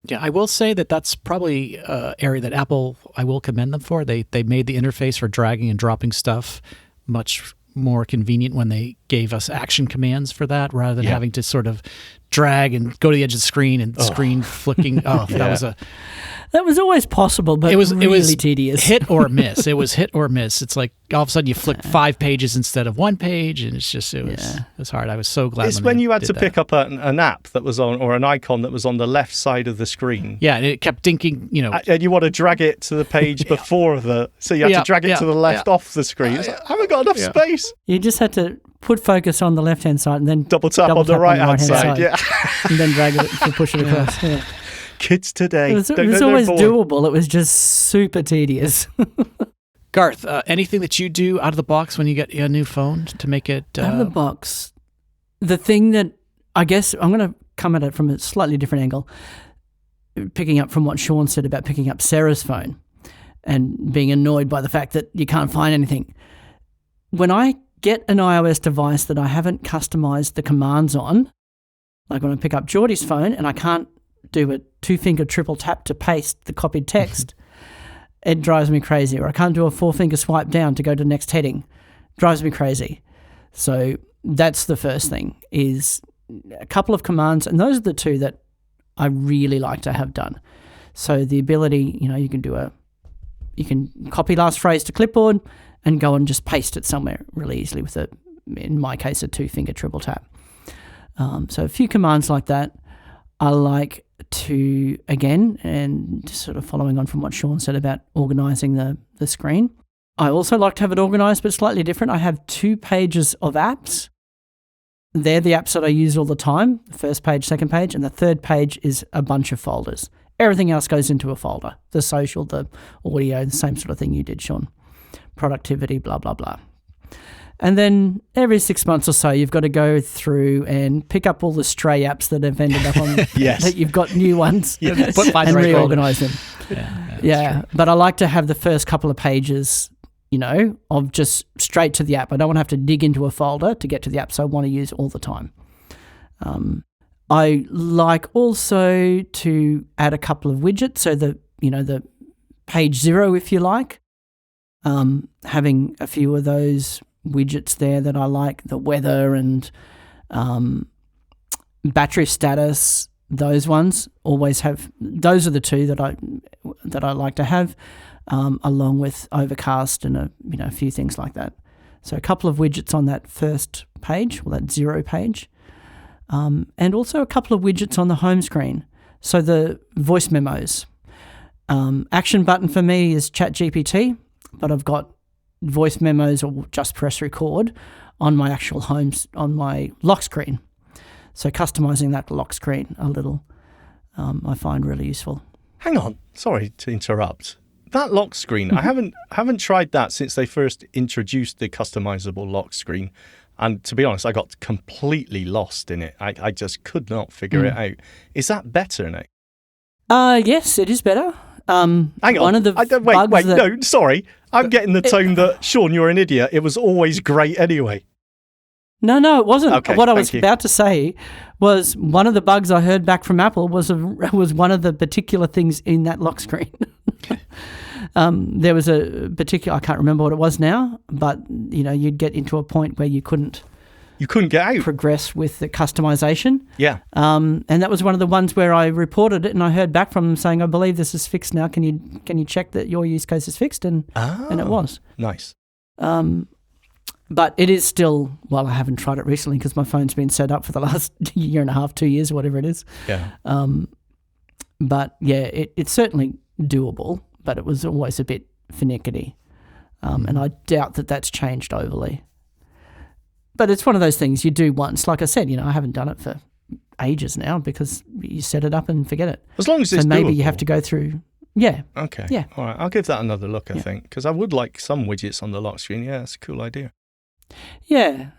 Yeah, I will say that that's probably an area that Apple, I will commend them for. They made the interface for dragging and dropping stuff much more convenient when they gave us action commands for that, rather than having to sort of drag and go to the edge of the screen and screen flicking. That was always possible, but it was tedious. Hit or miss. It was hit or miss. It's like all of a sudden you flick 5 pages instead of 1 page, and it was hard. I was so glad. It's when you had to pick up an app that was on, or an icon that was on the left side of the screen. Yeah, and it kept dinking. And you want to drag it to the page before so you have to drag it to the left off the screen. It's like, I haven't got enough space. You just had to put focus on the left-hand side and then double tap on the right-hand side. Yeah, and then drag it to push it across. Yeah. Kids today. It was always doable. It was just super tedious. Garth, anything that you do out of the box when you get a new phone to make it... Out of the box, the thing that I guess I'm going to come at it from a slightly different angle, picking up from what Shaun said about picking up Sarah's phone and being annoyed by the fact that you can't find anything. When I get an iOS device that I haven't customized the commands on, like when I pick up Geordie's phone and I can't do a 2-finger triple tap to paste the copied text, it drives me crazy. Or I can't do a 4-finger swipe down to go to the next heading. Drives me crazy. So that's the first thing, is a couple of commands, and those are the two that I really like to have done. So the ability, you can copy last phrase to clipboard and go and just paste it somewhere really easily with in my case, a 2-finger triple tap. So a few commands like that. I like to, again, and sort of following on from what Shaun said about organising the screen, I also like to have it organised, but slightly different. I have 2 pages of apps they're the apps that I use all the time, the first page, second page, and the third page is a bunch of folders. Everything else goes into a folder, the social, the audio, the same sort of thing you did, Shaun. Productivity, blah, blah, blah. And then every 6 months or so, you've got to go through and pick up all the stray apps that have ended up on that you've got new ones and reorganize them. Yeah. But I like to have the first couple of pages, of just straight to the app. I don't want to have to dig into a folder to get to the app, so I want to use all the time. I like also to add a couple of widgets, so the page 0, if you like, having a few of those widgets there that I like, the weather and battery status, those ones always have. Those are the two that I like to have, along with Overcast and a few things like that. So a couple of widgets on that first page, or that 0 page, and also a couple of widgets on the home screen. So the voice memos. Action button for me is ChatGPT, but I've got voice memos or just press record on my actual on my lock screen. So customizing that lock screen a little, I find really useful. Hang on, sorry to interrupt. That lock screen, I haven't tried that since they first introduced the customizable lock screen. And to be honest, I got completely lost in it. I just could not figure it out. Is that better, Nick? Yes, it is better. Hang on. One of the no, sorry. I'm getting the tone that, Shaun, you're an idiot. It was always great anyway. No, it wasn't. Okay, what I was about to say was one of the bugs I heard back from Apple was one of the particular things in that lock screen. There was a particular, I can't remember what it was now, but you'd get into a point where you couldn't get out, progress with the customization. Yeah. And that was one of the ones where I reported it, and I heard back from them saying, "I believe this is fixed now. Can you check that your use case is fixed?" And it was nice. But it is still, well, I haven't tried it recently because my phone's been set up for the last year and a half, 2 years, whatever it is. Yeah. But yeah, it's certainly doable, but it was always a bit finicky. And I doubt that that's changed overly. But it's one of those things you do once. Like I said, I haven't done it for ages now because you set it up and forget it. As long as it's maybe doable. You have to go through. Yeah. Okay. Yeah. All right. I'll give that another look, I think, because I would like some widgets on the lock screen. Yeah, that's a cool idea. Yeah.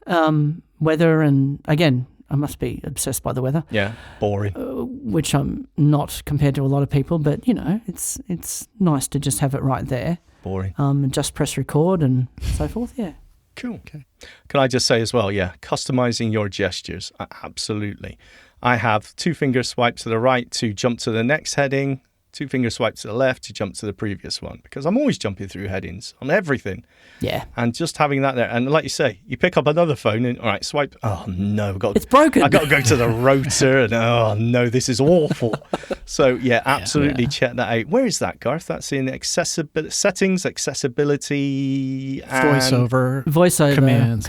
Weather, and again, I must be obsessed by the weather. Yeah. Boring. Which I'm not compared to a lot of people, but it's nice to just have it right there. Boring. And just press record and so forth. Yeah. Cool. Okay. Can I just say as well, customizing your gestures. Absolutely. I have 2-finger swipe to the right to jump to the next heading, 2-finger swipe to the left to jump to the previous one, because I'm always jumping through headings on everything. Yeah. And just having that there. And like you say, you pick up another phone and, all right, swipe. Oh, no. It's broken. I've got to go to the rotor and, oh, no, this is awful. So, absolutely check that out. Where is that, Garth? That's in settings, accessibility, and voiceover commands.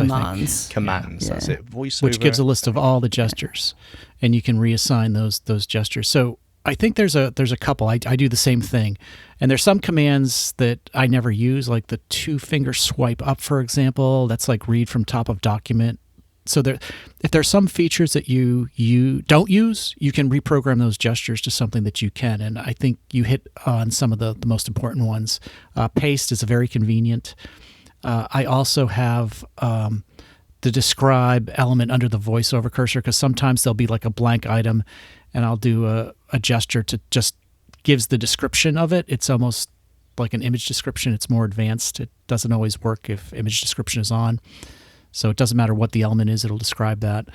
Commands, that's it. Voiceover. Which gives a list of all the gestures, and you can reassign those gestures. So I think there's a couple. I do the same thing. And there's some commands that I never use, like the 2-finger swipe up, for example. That's like read from top of document. So if there's some features that you don't use, you can reprogram those gestures to something that you can. And I think you hit on some of the most important ones. Paste is very convenient. I also have the describe element under the voiceover cursor, because sometimes there'll be like a blank item and I'll do a gesture to just gives the description of it. It's almost like an image description. It's more advanced. It doesn't always work if image description is on. So it doesn't matter what the element is, it'll describe that.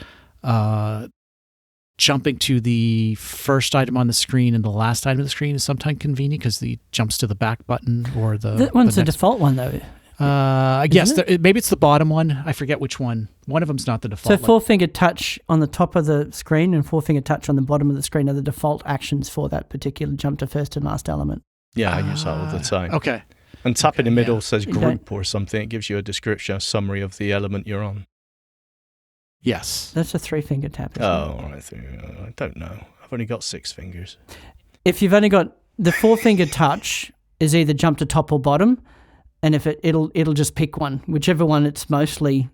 Jumping to the first item on the screen and the last item of the screen is sometimes convenient because it jumps to the back button or the... That one's the default one, though. Yes, maybe it's the bottom one. I forget which one. One of them's not the default. So 4-finger touch on the top of the screen and 4-finger touch on the bottom of the screen are the default actions for that particular jump to first and last element. Yeah, I use that all the time. Okay. And tap in the middle says group or something. It gives you a description, a summary of the element you're on. Yes. That's a 3-finger tap. I don't know. I've only got 6 fingers. If you've only got the 4-finger touch is either jump to top or bottom. And if it'll just pick one, whichever one it's mostly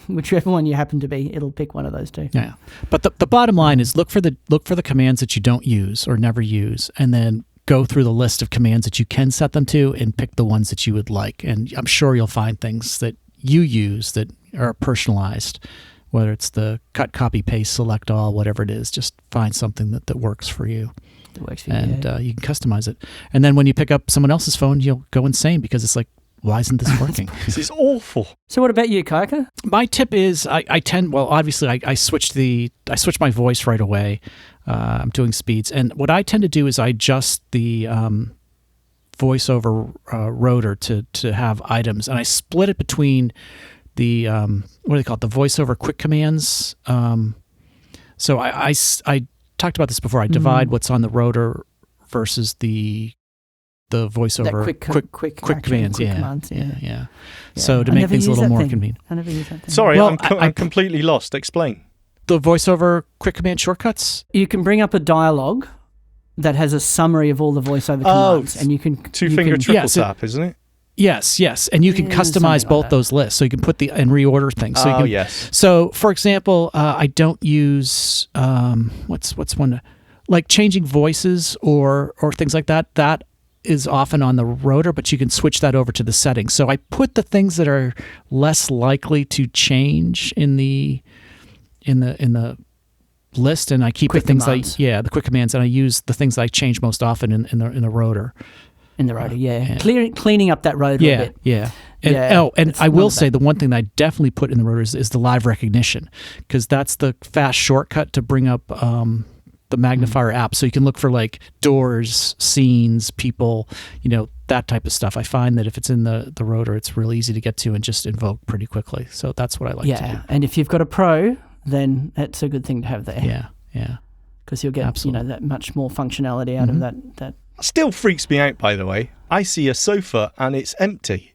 whichever one you happen to be, it'll pick one of those two. Yeah. But the bottom line is look for the commands that you don't use or never use, and then go through the list of commands that you can set them to and pick the ones that you would like. And I'm sure you'll find things that you use that are personalized, whether it's the cut, copy, paste, select all, whatever it is. Just find something that works for you. That works for you. And you can customize it. And then when you pick up someone else's phone, you'll go insane because it's like, why isn't this working? This is awful. So what about you, Kayaker? My tip is obviously I switch my voice right away. I'm doing speeds. And what I tend to do is I adjust the voiceover rotor to have items. And I split it between the, what do they call it? The voiceover quick commands. So I talked about this before. I divide what's on the rotor versus the voiceover quick commands. Yeah. So to make things a little more convenient. I never use that thing. Sorry, I'm completely lost. Explain. The voiceover quick command shortcuts. You can bring up a dialogue that has a summary of all the voiceover commands, and you can two-finger triple tap, isn't it? Yes, and you can customize both those lists, so you can put and reorder things. So yes. So, for example, I don't use what's one like changing voices or things like that. That is often on the rotor, but you can switch that over to the settings. So I put the things that are less likely to change in the list, and I keep the things the quick commands, and I use the things that I change most often in the rotor. In the rotor, cleaning up that rotor a bit. Yeah. And I will say the one thing that I definitely put in the rotors is the live recognition, because that's the fast shortcut to bring up the magnifier app, so you can look for like doors, scenes, people, that type of stuff. I find that if it's in the rotor, it's real easy to get to and just invoke pretty quickly. So that's what I like to do. And if you've got a Pro, then that's a good thing to have there. Yeah. Because you'll get that much more functionality out of that. Still freaks me out, by the way. I see a sofa and it's empty.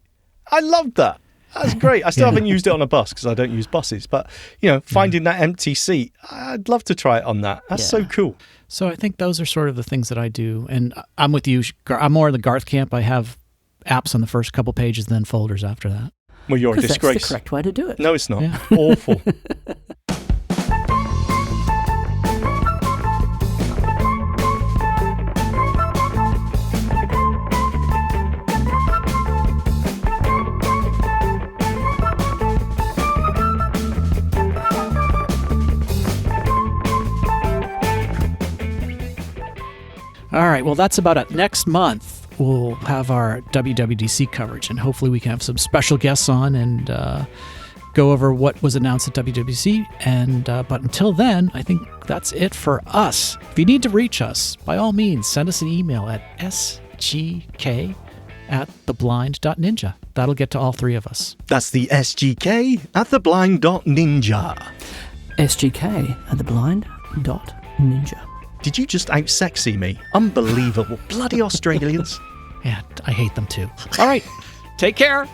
I love that. That's great. I still haven't used it on a bus because I don't use buses. But, finding that empty seat, I'd love to try it on that. That's so cool. So I think those are sort of the things that I do. And I'm with you. I'm more in the Garth camp. I have apps on the first couple pages, then folders after that. Well, you're a disgrace. That's the correct way to do it. No, it's not. Yeah. Awful. All right, well, that's about it. Next month, we'll have our WWDC coverage, and hopefully we can have some special guests on and go over what was announced at WWDC. But until then, I think that's it for us. If you need to reach us, by all means, send us an email at sgk@theblind.ninja. That'll get to all three of us. That's the sgk@theblind.ninja. sgk@theblind.ninja. Did you just out-sexy me? Unbelievable. Bloody Australians. Yeah, I hate them too. All right. Take care.